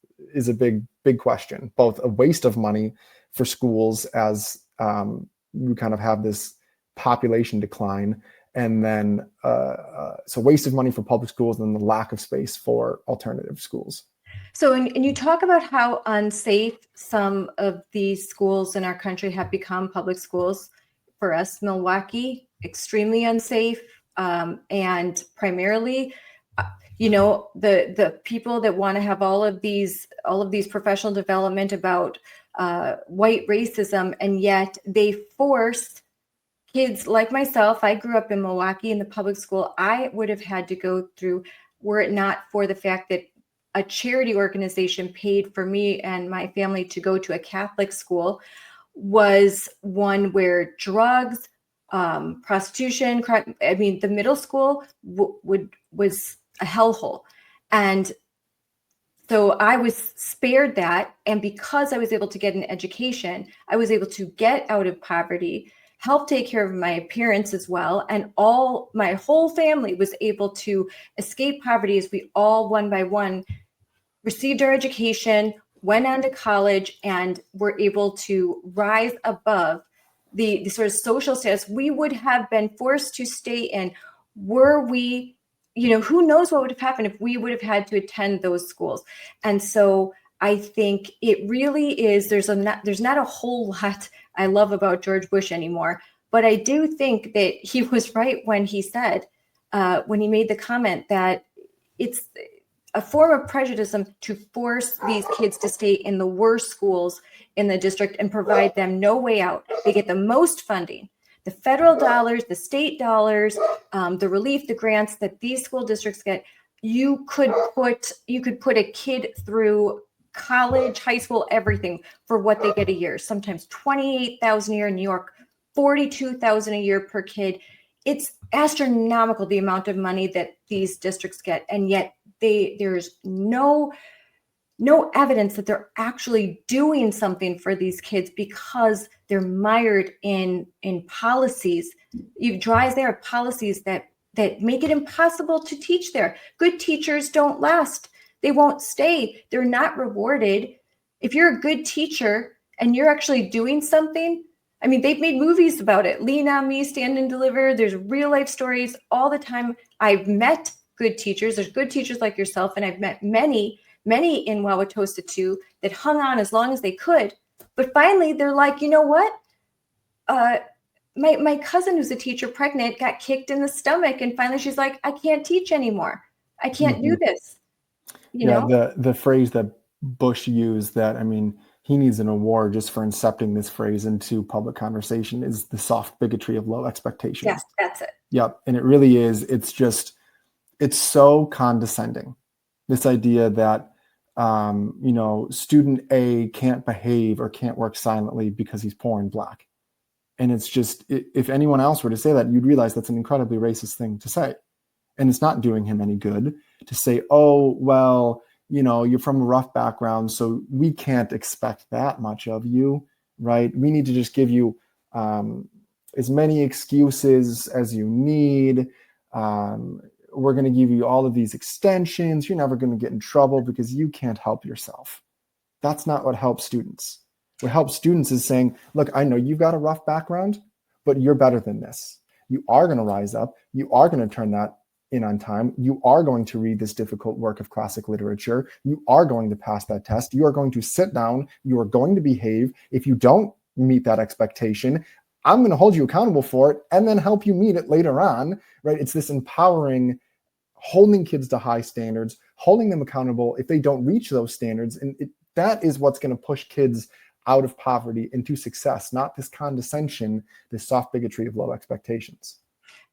a big question, both a waste of money for schools as we kind of have this population decline, and then so waste of money for public schools, and then the lack of space for alternative schools. So, and you talk about how unsafe some of these schools in our country have become, public schools. For us, Milwaukee, extremely unsafe, and primarily, the people that want to have all of these professional development about white racism, and yet they force kids like myself. I grew up in Milwaukee in the public school. I would have had to go through, were it not for the fact that a charity organization paid for me and my family to go to a Catholic school, was one where drugs, prostitution, crime, the middle school was a hellhole. And so I was spared that. And because I was able to get an education, I was able to get out of poverty, help take care of my parents as well. And my whole family was able to escape poverty as we all, one by one, received our education, went on to college, and were able to rise above the sort of social status we would have been forced to stay in were we, who knows what would have happened if we would have had to attend those schools. And so I think it really is, there's not a whole lot I love about George Bush anymore, but I do think that he was right when he said, when he made the comment that it's a form of prejudice to force these kids to stay in the worst schools in the district and provide them no way out. They get the most funding, the federal dollars, the state dollars, the relief, the grants that these school districts get. You could put a kid through college, high school, everything for what they get a year. Sometimes $28,000 a year in New York, $42,000 a year per kid. It's astronomical, the amount of money that these districts get, and yet there's no evidence that they're actually doing something for these kids because they're mired in policies. You drive there policies that make it impossible to teach there. Good teachers don't last. They won't stay. They're not rewarded. If you're a good teacher and you're actually doing something, they've made movies about it. Lean on Me, Stand and Deliver. There's real life stories all the time. I've met good teachers. There's good teachers like yourself. And I've met many in Wauwatosa too that hung on as long as they could. But finally, they're like, you know what? My cousin who's a teacher, pregnant, got kicked in the stomach. And finally, she's like, I can't teach anymore. I can't do this. You know? The phrase that Bush used that, he needs an award just for incepting this phrase into public conversation, is the soft bigotry of low expectations. Yes, that's it. Yep. And it really is. It's so condescending. This idea that, student A can't behave or can't work silently because he's poor and black. And it's just, if anyone else were to say that, you'd realize that's an incredibly racist thing to say. And it's not doing him any good to say, oh, well, you're from a rough background, so we can't expect that much of you, right? We need to just give you as many excuses as you need. We're going to give you all of these extensions. You're never going to get in trouble because you can't help yourself. That's not what helps students. What helps students is saying, look, I know you've got a rough background, but you're better than this. You are going to rise up. You are going to turn that in on time. You are going to read this difficult work of classic literature. You are going to pass that test. You are going to sit down. You are going to behave. If you don't meet that expectation, I'm going to hold you accountable for it and then help you meet it later on, right? It's this empowering, holding kids to high standards, holding them accountable if they don't reach those standards. And that is what's going to push kids out of poverty into success, not this condescension, this soft bigotry of low expectations.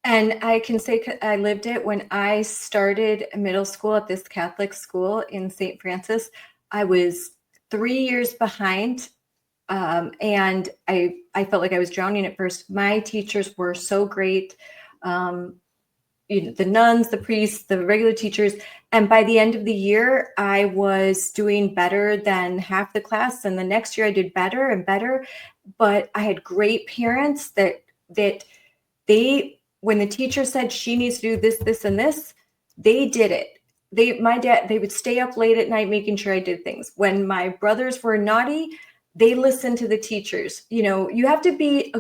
And I can say I lived it when I started middle school at this Catholic school in St. Francis. I was 3 years behind, and I felt like I was drowning at first. My teachers were so great. The nuns, the priests, the regular teachers. And by the end of the year, I was doing better than half the class. And the next year I did better and better. But I had great parents that they, when the teacher said she needs to do this, this, and this, they did it. They would stay up late at night making sure I did things. When my brothers were naughty, they listened to the teachers. You have to be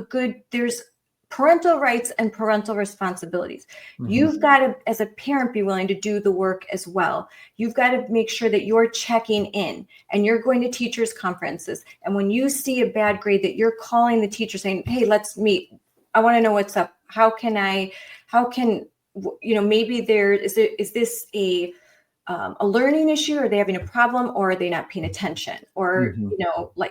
there's parental rights and parental responsibilities. Mm-hmm. You've got to, as a parent, be willing to do the work as well. You've got to make sure that you're checking in and you're going to teachers' conferences. And when you see a bad grade, that you're calling the teacher saying, hey, let's meet. I want to know what's up. Maybe is this a learning issue? Are they having a problem, or are they not paying attention? Or, mm-hmm.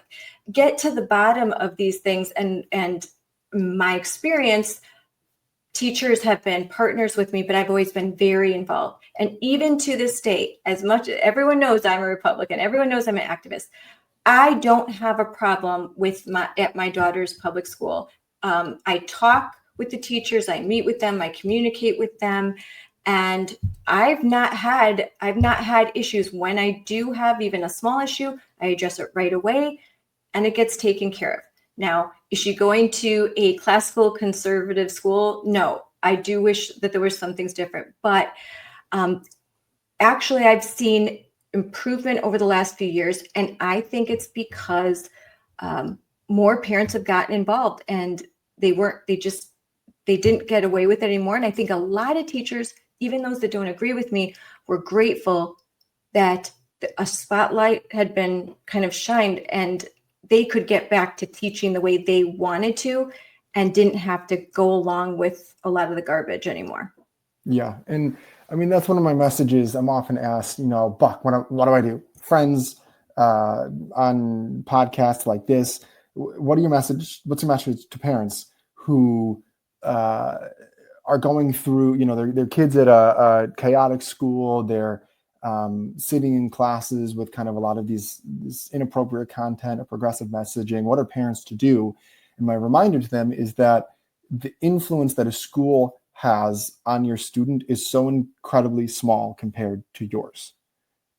Get to the bottom of these things. And my experience, teachers have been partners with me, but I've always been very involved. And even to this day, as much as everyone knows I'm a Republican, everyone knows I'm an activist, I don't have a problem at my daughter's public school. I talk with the teachers, I meet with them, I communicate with them, and I've not had issues. When I do have even a small issue, I address it right away, and it gets taken care of. Now, is she going to a classical conservative school? No, I do wish that there were some things different, but actually I've seen improvement over the last few years, and I think it's because more parents have gotten involved, and they didn't get away with it anymore. And I think a lot of teachers, even those that don't agree with me, were grateful that a spotlight had been kind of shined and they could get back to teaching the way they wanted to and didn't have to go along with a lot of the garbage anymore. Yeah. And I mean, that's one of my messages. I'm often asked, Buck, what do I do? Friends on podcasts like this, what's your message to parents who are going through, their kids at a chaotic school, they're sitting in classes with kind of a lot of this inappropriate content or progressive messaging? What are parents to do? And my reminder to them is that the influence that a school has on your student is so incredibly small compared to yours.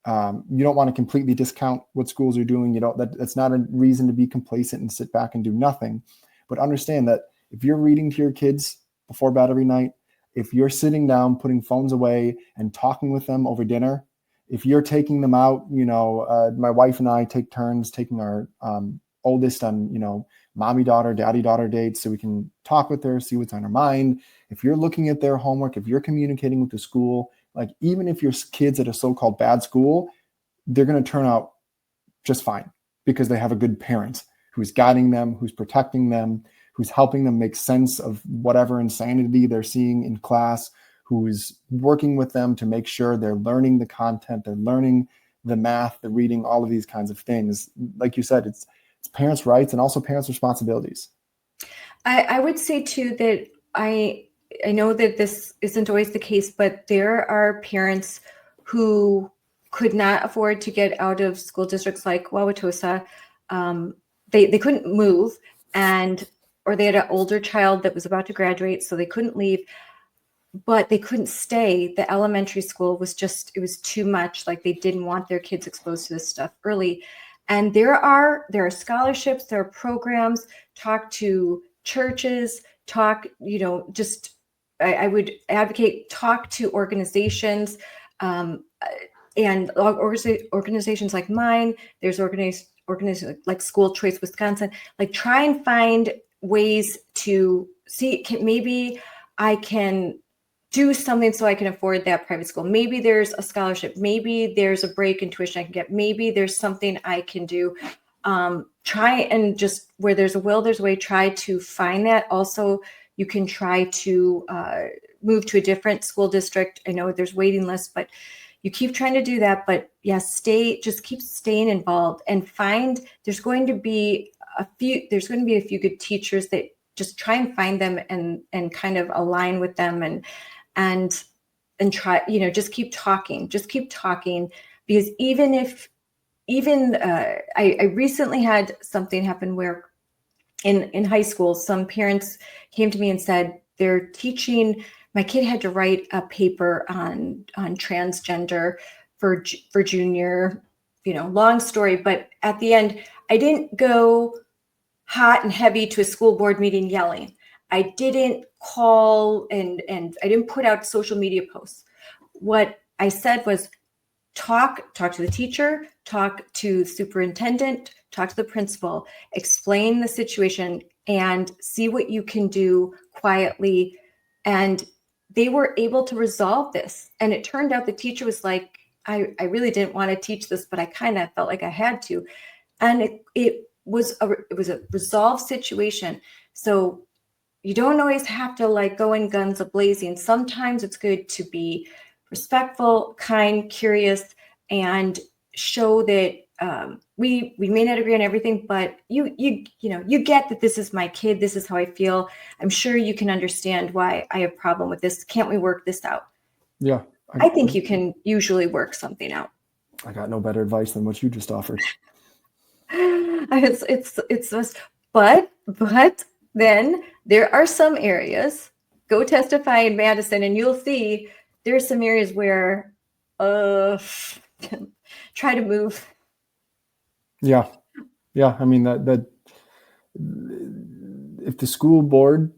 You don't want to completely discount what schools are doing. That's not a reason to be complacent and sit back and do nothing. But understand that if you're reading to your kids before bed every night, if you're sitting down, putting phones away and talking with them over dinner, if you're taking them out, my wife and I take turns taking our oldest on, mommy-daughter, daddy-daughter dates so we can talk with her, see what's on her mind. If you're looking at their homework, if you're communicating with the school, even if your kid's at a so-called bad school, they're going to turn out just fine because they have a good parent who's guiding them, who's protecting them, who's helping them make sense of whatever insanity they're seeing in class, who's working with them to make sure they're learning the content, they're learning the math, the reading, all of these kinds of things. Like you said, it's parents' rights and also parents' responsibilities. I would say too that I know that this isn't always the case, but there are parents who could not afford to get out of school districts like Wauwatosa. They couldn't move, or they had an older child that was about to graduate, so they couldn't leave. But they couldn't stay. The elementary school was too much. They didn't want their kids exposed to this stuff early. And there are scholarships, there are programs. Talk to churches, I would advocate, talk to organizations, and organizations like mine. There's organizations like School Choice Wisconsin. Try and find ways to see, maybe I can do something so I can afford that private school. Maybe there's a scholarship. Maybe there's a break in tuition I can get. Maybe there's something I can do try and just where there's a will, there's a way, try to find that. Also, you can try to move to a different school district. I know there's waiting lists, but you keep trying to do that. But yes, just keep staying involved and there's going to be a few good teachers that just try and find them and kind of align with them and try, just keep talking, because I recently had something happen where in high school, some parents came to me and said they're teaching, my kid had to write a paper on transgender for junior, long story, but at the end, I didn't go hot and heavy to a school board meeting yelling. I didn't call and I didn't put out social media posts. What I said was talk to the teacher, talk to the superintendent, talk to the principal, explain the situation and see what you can do quietly. And they were able to resolve this. And it turned out the teacher was like, I really didn't want to teach this, but I kind of felt like I had to. And it was a resolved situation. So you don't always have to like go in guns a-blazing. Sometimes it's good to be respectful, kind, curious, and show that we may not agree on everything, but you get that this is my kid. This is how I feel. I'm sure you can understand why I have a problem with this. Can't we work this out? Yeah. I think you can usually work something out. I got no better advice than what you just offered. It's just, but then there are some areas, go testify in Madison and you'll see there's some areas where try to move. Yeah. I mean that if the school board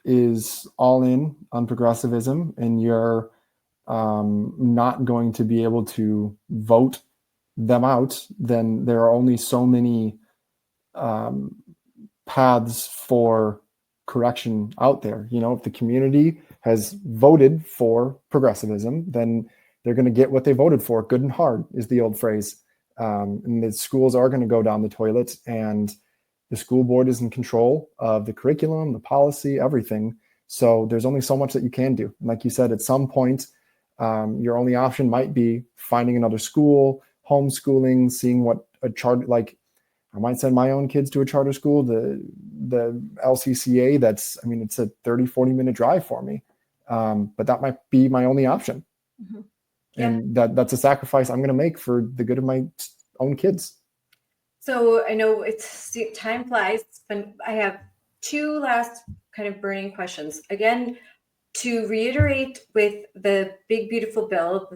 is all in on progressivism and you're not going to be able to vote them out, then there are only so many paths for correction out there. If the community has voted for progressivism, then they're going to get what they voted for. Good and hard is the old phrase. And the schools are going to go down the toilet, and the school board is in control of the curriculum, the policy, everything. So there's only so much that you can do. And like you said, at some point, your only option might be finding another school, homeschooling, seeing what a charter, like I might send my own kids to a charter school, the LCCA, it's a 30-40 minute drive for me. But that might be my only option. Mm-hmm. Yeah. And that's a sacrifice I'm going to make for the good of my own kids. So I know time flies, but I have two last kind of burning questions. Again, to reiterate with the big, beautiful bill,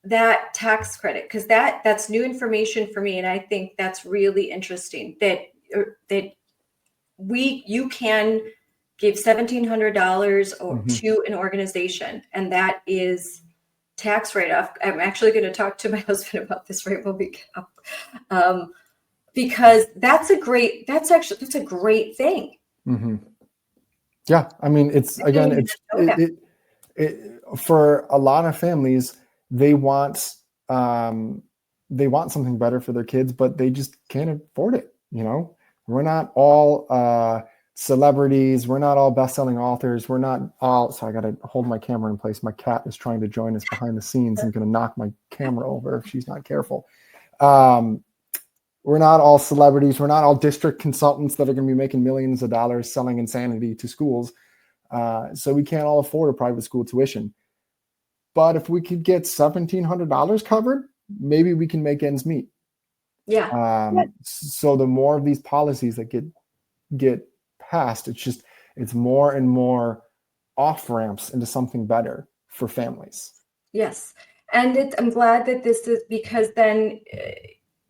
that tax credit, because that's new information for me. And I think that's really interesting that you can give $1,700 to an organization, and that is tax write-off. I'm actually going to talk to my husband about this right when we get up, because that's a great thing. Mm-hmm. Yeah, I mean, for a lot of families, they want something better for their kids, but they just can't afford it. We're not all celebrities. We're not all best-selling authors. We're not all. So I got to hold my camera in place. My cat is trying to join us behind the scenes and going to knock my camera over if she's not careful. We're not all celebrities. We're not all district consultants that are going to be making millions of dollars selling insanity to schools. So we can't all afford a private school tuition. But if we could get $1,700 covered, maybe we can make ends meet. Yeah. So the more of these policies that get passed, it's more and more off ramps into something better for families. Yes. And I'm glad that this is, because then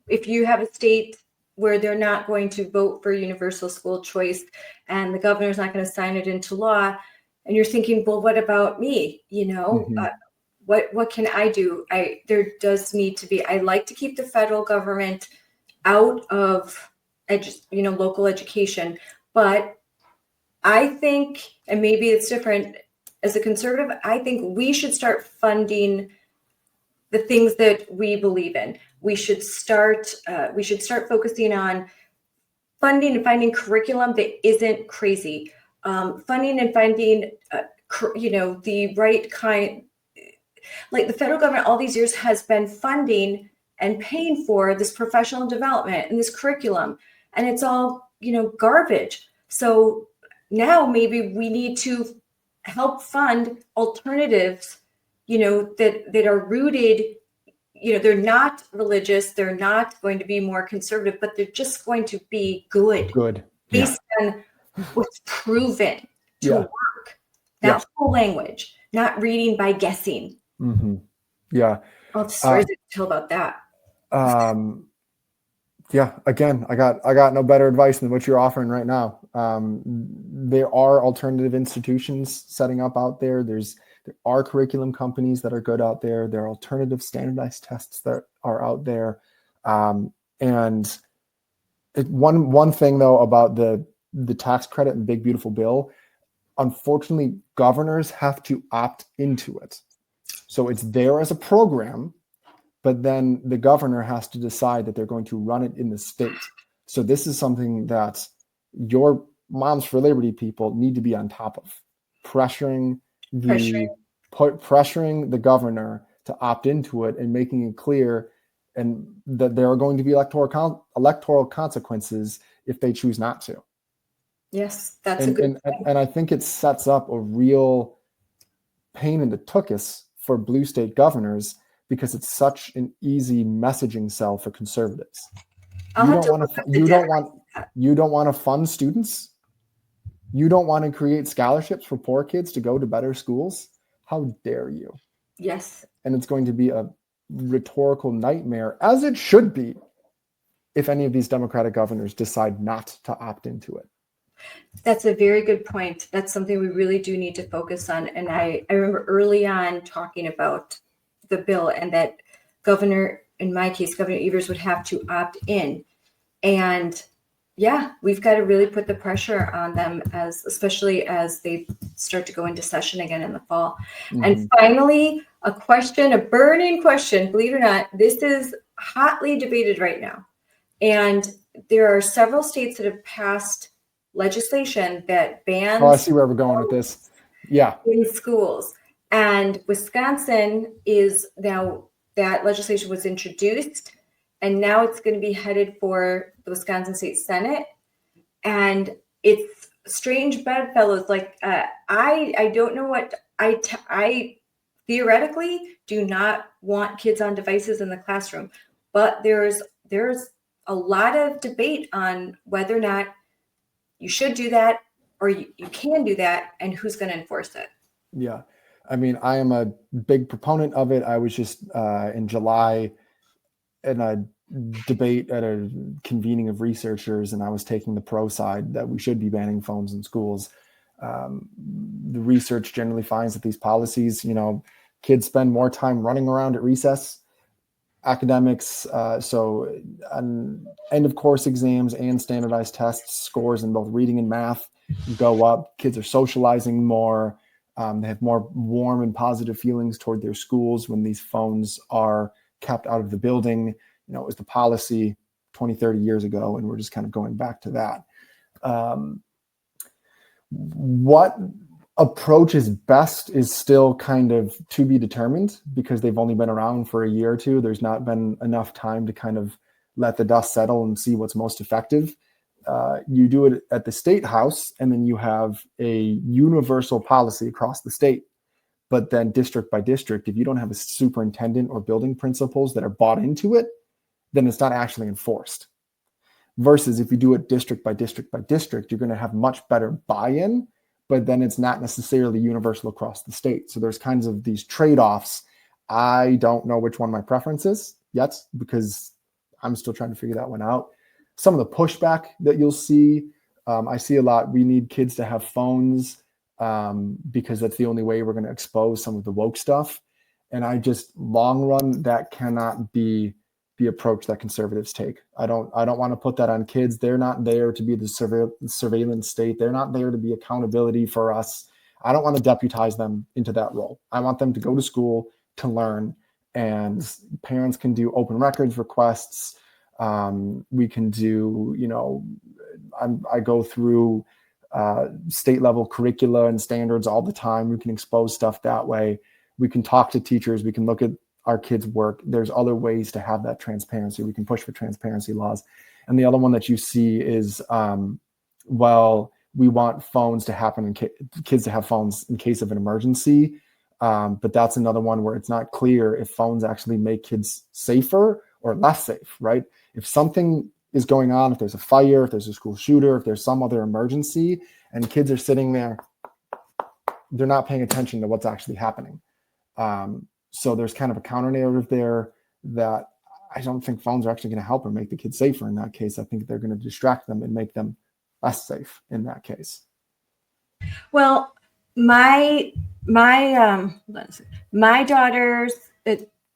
if you have a state where they're not going to vote for universal school choice and the governor's not going to sign it into law, and you're thinking, well, what about me? Mm-hmm. What can I do? There does need to be, I like to keep the federal government out of local education, but I think, and maybe it's different as a conservative, I think we should start funding the things that we believe in. We should start focusing on funding and finding curriculum that isn't crazy. Funding and finding, the right kind. Like the federal government all these years has been funding and paying for this professional development and this curriculum, and it's all, garbage. So now maybe we need to help fund alternatives, that are rooted, they're not religious, they're not going to be more conservative, but they're just going to be good. Based on what's proven to work, not full language, not reading by guessing. Mm-hmm. Yeah. All the stories to tell about that. Again, I got no better advice than what you're offering right now. There are alternative institutions setting up out there. There are curriculum companies that are good out there. There are alternative standardized tests that are out there. One thing though about the tax credit and big beautiful bill, unfortunately, governors have to opt into it. So it's there as a program, but then the governor has to decide that they're going to run it in the state. So this is something that your Moms for Liberty people need to be on top of, pressuring the governor to opt into it and making it clear and that there are going to be electoral consequences if they choose not to. Yes, that's a good point. And I think it sets up a real pain in the tuchus for blue state governors because it's such an easy messaging sell for conservatives. You don't want to fund students. You don't want to create scholarships for poor kids to go to better schools. How dare you? Yes. And it's going to be a rhetorical nightmare, as it should be, if any of these Democratic governors decide not to opt into it. That's a very good point. That's something we really do need to focus on. And I remember early on talking about the bill and that in my case, Governor Evers would have to opt in. And we've got to really put the pressure on them, especially as they start to go into session again in the fall. Mm-hmm. And finally, a burning question, believe it or not, this is hotly debated right now. And there are several states that have passed legislation that bans. Oh, I see where we're going with this. Yeah. In schools. And Wisconsin is now, that legislation was introduced, and now it's going to be headed for the Wisconsin State Senate. And it's strange bedfellows. Like, I don't know what I theoretically do not want kids on devices in the classroom, but there's a lot of debate on whether or not you should do that or you can do that, and who's going to enforce it. Yeah. I mean, I am a big proponent of it. I was just in July in a debate at a convening of researchers, and I was taking the pro side that we should be banning phones in schools. The research generally finds that these policies, kids spend more time running around at recess. Academics, so end of course exams and standardized tests, scores in both reading and math go up. Kids are socializing more. They have more warm and positive feelings toward their schools when these phones are kept out of the building. It was the policy 20, 30 years ago, and we're just kind of going back to that. What approach is best is still kind of to be determined because they've only been around for a year or two. There's not been enough time to kind of let the dust settle and see what's most effective. You do it at the state house, and then you have a universal policy across the state. But then district by district, if you don't have a superintendent or building principals that are bought into it, then it's not actually enforced. Versus if you do it district by district by district, you're going to have much better buy-in, but then it's not necessarily universal across the state. So there's kinds of these trade-offs. I don't know which one my preference is yet because I'm still trying to figure that one out. Some of the pushback that you'll see, I see a lot. We need kids to have phones because that's the only way we're going to expose some of the woke stuff. And I just long run, that cannot be the approach that conservatives take. I don't want to put that on kids. They're not there to be the surveillance state. They're not there to be accountability for us. I don't want to deputize them into that role. I want them to go to school to learn, and parents can do open records requests. We can do, I go through state level curricula and standards all the time. We can expose stuff that way. We can talk to teachers. We can look at our kids' work. There's other ways to have that transparency. We can push for transparency laws. And the other one that you see is, we want phones to happen kids to have phones in case of an emergency. But that's another one where it's not clear if phones actually make kids safer or less safe, right? If something is going on, if there's a fire, if there's a school shooter, if there's some other emergency, and kids are sitting there, they're not paying attention to what's actually happening. So there's kind of a counter narrative there that I don't think phones are actually going to help or make the kids safer in that case. I think they're going to distract them and make them less safe in that case. Well, my daughter's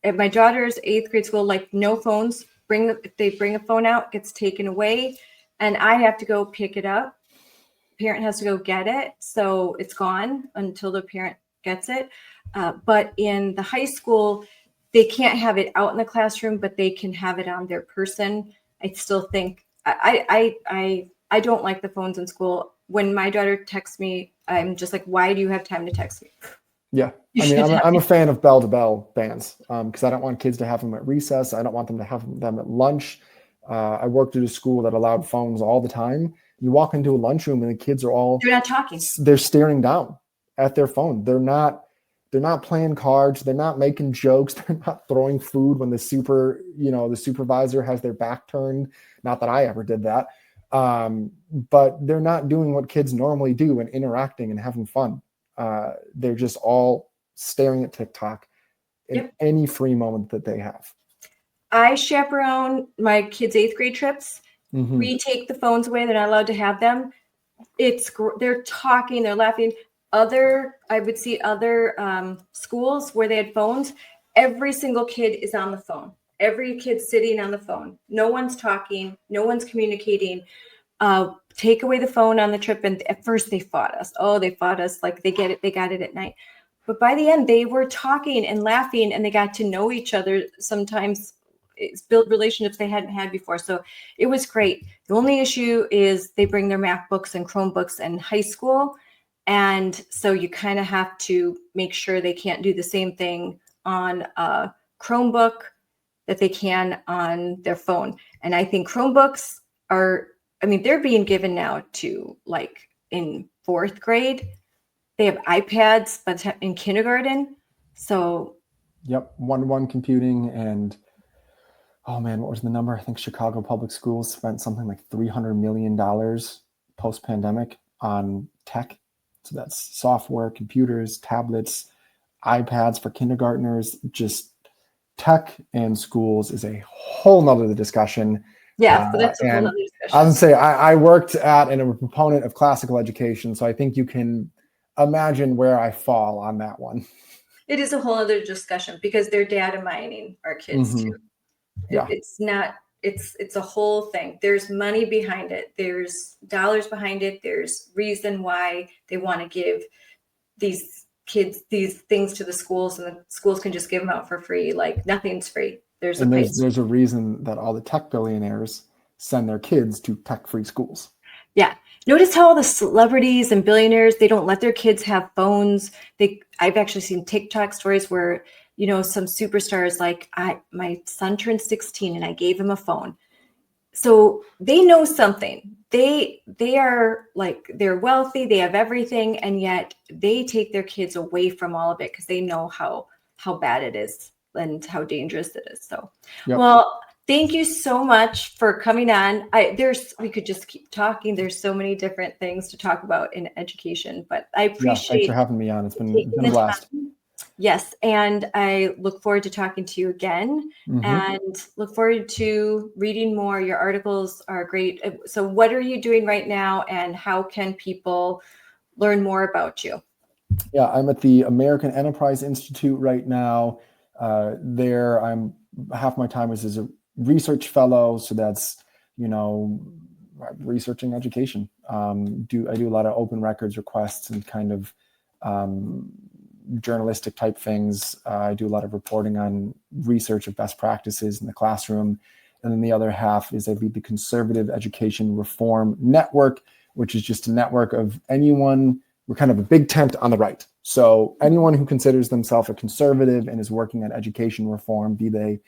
at my daughter's 8th grade school, like no phones. If they bring a phone out, it gets taken away, and I have to go pick it up. Parent has to go get it, so it's gone until the parent gets it. But in the high school, they can't have it out in the classroom, but they can have it on their person. I still think I don't like the phones in school. When my daughter texts me, I'm just like, why do you have time to text me? Yeah. I mean, I'm a fan of bell-to-bell bans because I don't want kids to have them at recess. I don't want them to have them at lunch. I worked at a school that allowed phones all the time. You walk into a lunchroom and the kids are they're not talking. They're staring down at their phone. They're not playing cards. They're not making jokes. They're not throwing food when the supervisor has their back turned. Not that I ever did that. But they're not doing what kids normally do and interacting and having fun. They're just all staring at TikTok in any free moment that they have. I chaperone my kids' 8th grade trips. Mm-hmm. We take the phones away. They're not allowed to have them. They're talking, they're laughing. I would see other schools where they had phones. Every single kid is on the phone. Every kid's sitting on the phone. No one's talking. No one's communicating. Take away the phone on the trip. And at first they fought us. Oh, they fought us. Like they got it at night. But by the end, they were talking and laughing and they got to know each other. Sometimes it's build relationships they hadn't had before. So it was great. The only issue is they bring their MacBooks and Chromebooks in high school. And so you kind of have to make sure they can't do the same thing on a Chromebook that they can on their phone. And I think Chromebooks they're being given now to like in 4th grade. They have iPads, but in kindergarten. So. Yep. One computing and, oh man, what was the number? I think Chicago Public Schools spent something like $300 million post-pandemic on tech. So that's software, computers, tablets, iPads for kindergartners. Just tech and schools is a whole nother discussion. Yeah, but that's a whole nother discussion. I was gonna say I worked at and I'm a proponent of classical education, so I think you can imagine where I fall on that one. It is a whole other discussion because they're data mining our kids too. Yeah. It's a whole thing. There's money behind it. There's dollars behind it. There's reason why they want to give these kids these things to the schools, and the schools can just give them out for free. Like nothing's free. There's a reason that all the tech billionaires send their kids to tech-free schools. Yeah. Notice how all the celebrities and billionaires, they don't let their kids have phones. I've actually seen TikTok stories where, some superstars like my son turned 16 and I gave him a phone. So they know something. They are like, they're wealthy, they have everything, and yet they take their kids away from all of it because they know how bad it is and how dangerous it is. So, Well, thank you so much for coming on. We could just keep talking. There's so many different things to talk about in education, but I appreciate. Thanks for having me on. It's been a blast. Yes, and I look forward to talking to you again, and look forward to reading more. Your articles are great. So, what are you doing right now, and how can people learn more about you? Yeah, I'm at the American Enterprise Institute right now. There, I'm half my time is as a research fellow, so that's researching education. I do a lot of open records requests and kind of journalistic type things. I do a lot of reporting on research of best practices in the classroom, And then the other half is I lead the Conservative Education Reform Network, which is just a network of anyone. We're kind of a big tent on the right. So anyone who considers themselves a conservative and is working on education reform, be they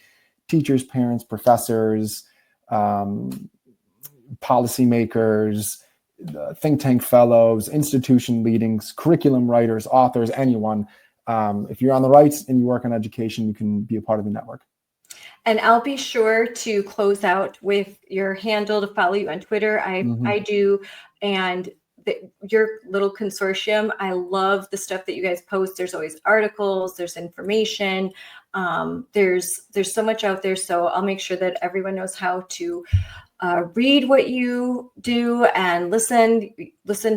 teachers, parents, professors, policymakers, think tank fellows, institution leadings, curriculum writers, authors, anyone. If you're on the right and you work on education, you can be a part of the network. And I'll be sure to close out with your handle to follow you on Twitter. I do. And your little consortium, I love the stuff that you guys post. There's always articles, there's information. There's so much out there. So I'll make sure that everyone knows how to read what you do and listen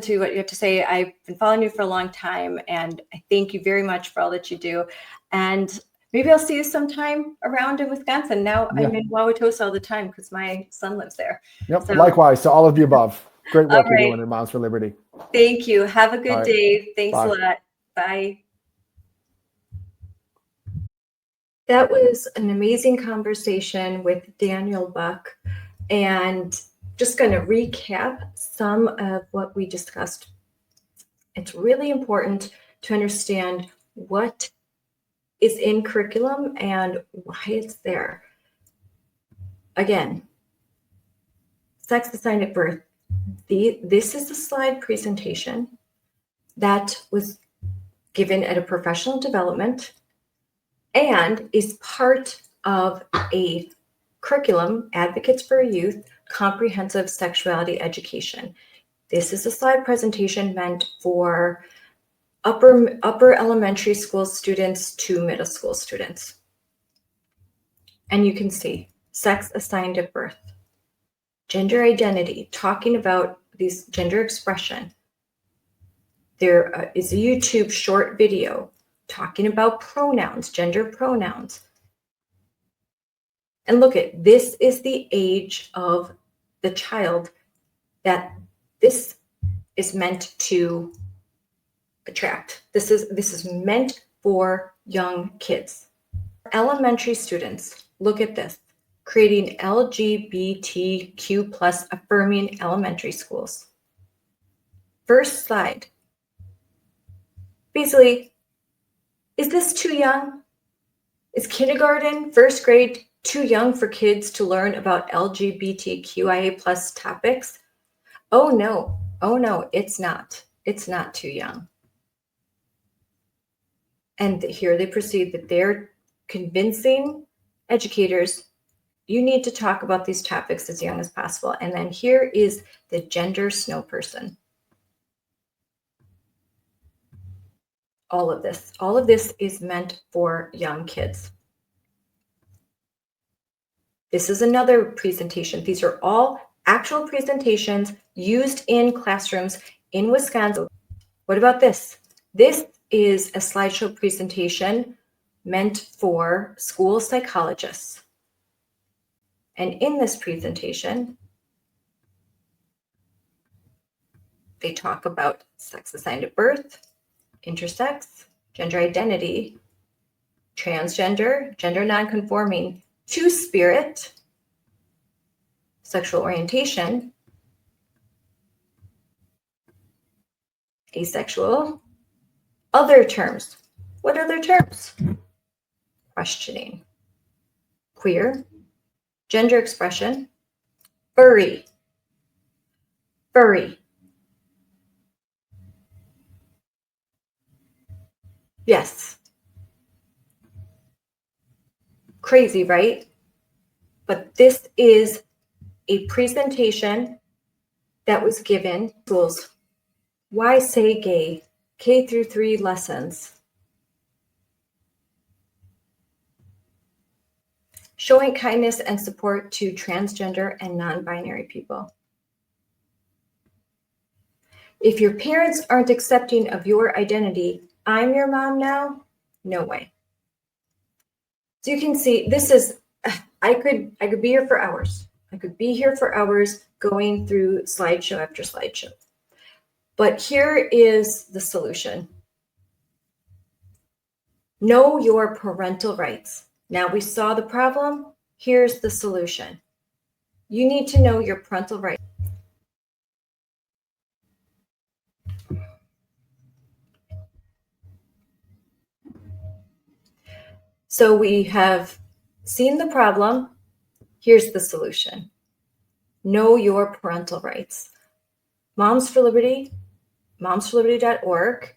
to what you have to say. I've been following you for a long time, and I thank you very much for all that you do. And maybe I'll see you sometime around in Wisconsin. Now I'm in Wauwatosa all the time because my son lives there. Yep. So, likewise to all of the above. Great work you're doing at Moms for Liberty. Thank you. Have a good day. Thanks a lot. Bye. That was an amazing conversation with Daniel Buck. And just going to recap some of what we discussed. It's really important to understand what is in curriculum and why it's there. Again, sex assigned at birth. This is a slide presentation that was given at a professional development and is part of a curriculum, Advocates for Youth, Comprehensive Sexuality Education. This is a slide presentation meant for upper elementary school students to middle school students. And you can see sex assigned at birth, gender identity, talking about these gender expression. There is a YouTube short video talking about pronouns, gender pronouns. And look at, this is the age of the child that this is meant to attract. This is meant for young kids. Elementary students, look at this, creating LGBTQ plus affirming elementary schools. First slide. Basically, is this too young? Is kindergarten, first grade, too young for kids to learn about LGBTQIA plus topics? Oh no, it's not. It's not too young. And here they proceed that they're convincing educators, you need to talk about these topics as young as possible. And then here is the gender snow person. All of this is meant for young kids. This is another presentation. These are all actual presentations used in classrooms in Wisconsin. What about this? This is a slideshow presentation meant for school psychologists. And in this presentation, they talk about sex assigned at birth, intersex, gender identity, transgender, gender nonconforming, two-spirit, sexual orientation, asexual, other terms. What other terms? Questioning, queer, gender expression, furry. Yes. Crazy, right? But this is a presentation that was given to schools. Why say gay? K through 3 lessons. Showing kindness and support to transgender and non-binary people. If your parents aren't accepting of your identity, I'm your mom now? No way. So you can see, this is, I could be here for hours. I could be here for hours going through slideshow after slideshow. But here is the solution. Know your parental rights. Now we saw the problem. Here's the solution. You need to know your parental rights. So we have seen the problem. Here's the solution. Know your parental rights. Moms for Liberty, momsforliberty.org.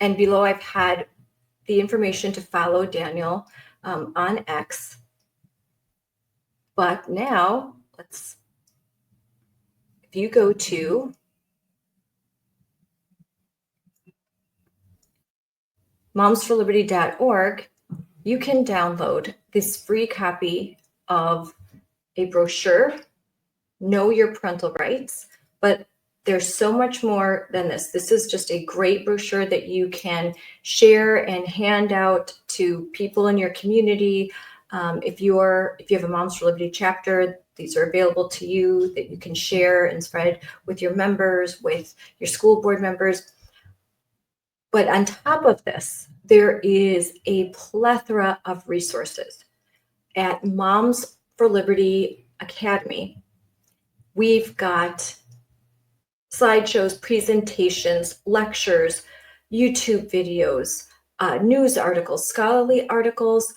And below I've had the information to follow Daniel on X. But now if you go to momsforliberty.org, you can download this free copy of a brochure, Know Your Parental Rights, but there's so much more than this. This is just a great brochure that you can share and hand out to people in your community. If you have a Moms for Liberty chapter, these are available to you that you can share and spread with your members, with your school board members. But on top of this, there is a plethora of resources. At Moms for Liberty Academy, we've got slideshows, presentations, lectures, YouTube videos, news articles, scholarly articles,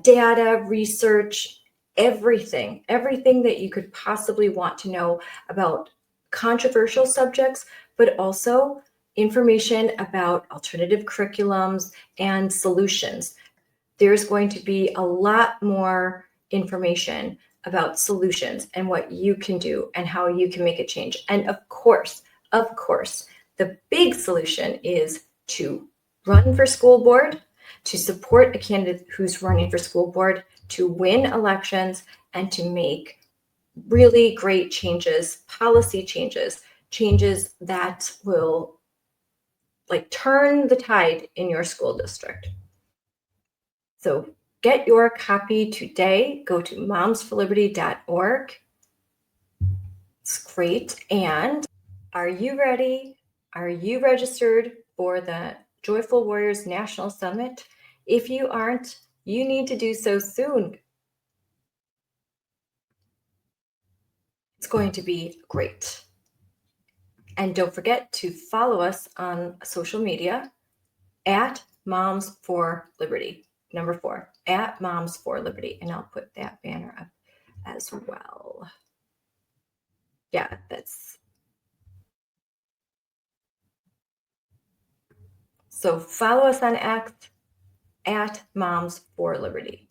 data, research, everything that you could possibly want to know about controversial subjects, but also information about alternative curriculums and solutions. There's going to be a lot more information about solutions and what you can do and how you can make a change. And of course, the big solution is to run for school board, to support a candidate who's running for school board, to win elections, and to make really great changes, policy changes that will turn the tide in your school district. So get your copy today. Go to momsforliberty.org. It's great. And are you ready? Are you registered for the Joyful Warriors National Summit? If you aren't, you need to do so soon. It's going to be great. And don't forget to follow us on social media at Moms for Liberty. Number 4, at Moms for Liberty. And I'll put that banner up as well. Yeah, so follow us on X at Moms for Liberty.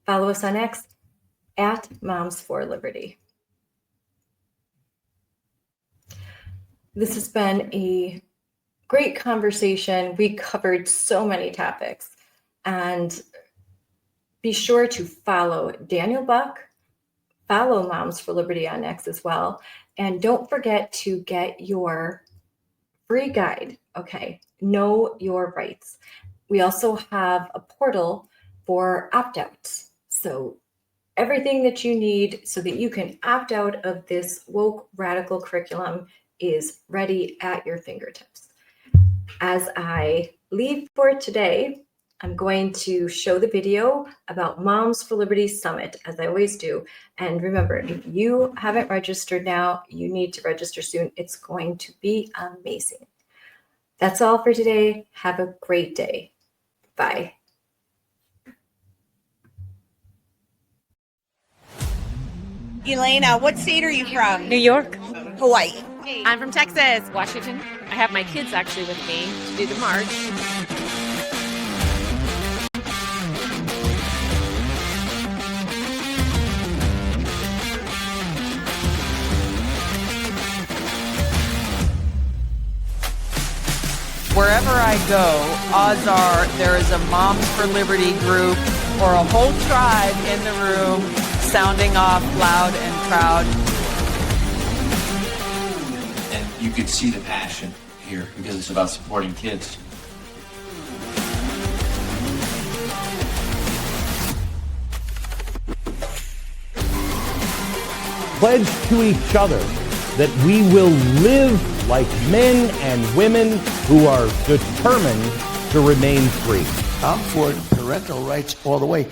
Follow us on X at Moms for Liberty. This has been a great conversation. We covered so many topics, and be sure to follow Daniel Buck, follow Moms for Liberty on X as well, and don't forget to get your free guide, okay? Know Your Rights. We also have a portal for opt-outs. So everything that you need so that you can opt out of this woke radical curriculum is ready at your fingertips. As I leave for today, I'm going to show the video about Moms for Liberty Summit, as I always do. And remember, if you haven't registered now, you need to register soon. It's going to be amazing. That's all for today. Have a great day. Bye. Elena, what state are you from? New York. Hawaii. I'm from Texas, Washington. I have my kids actually with me to do the march. Wherever I go, odds are there is a Moms for Liberty group or a whole tribe in the room sounding off loud and proud. And you could see the passion here because it's about supporting kids. Pledge to each other that we will live like men and women who are determined to remain free. I'm for it. parental rights all the way.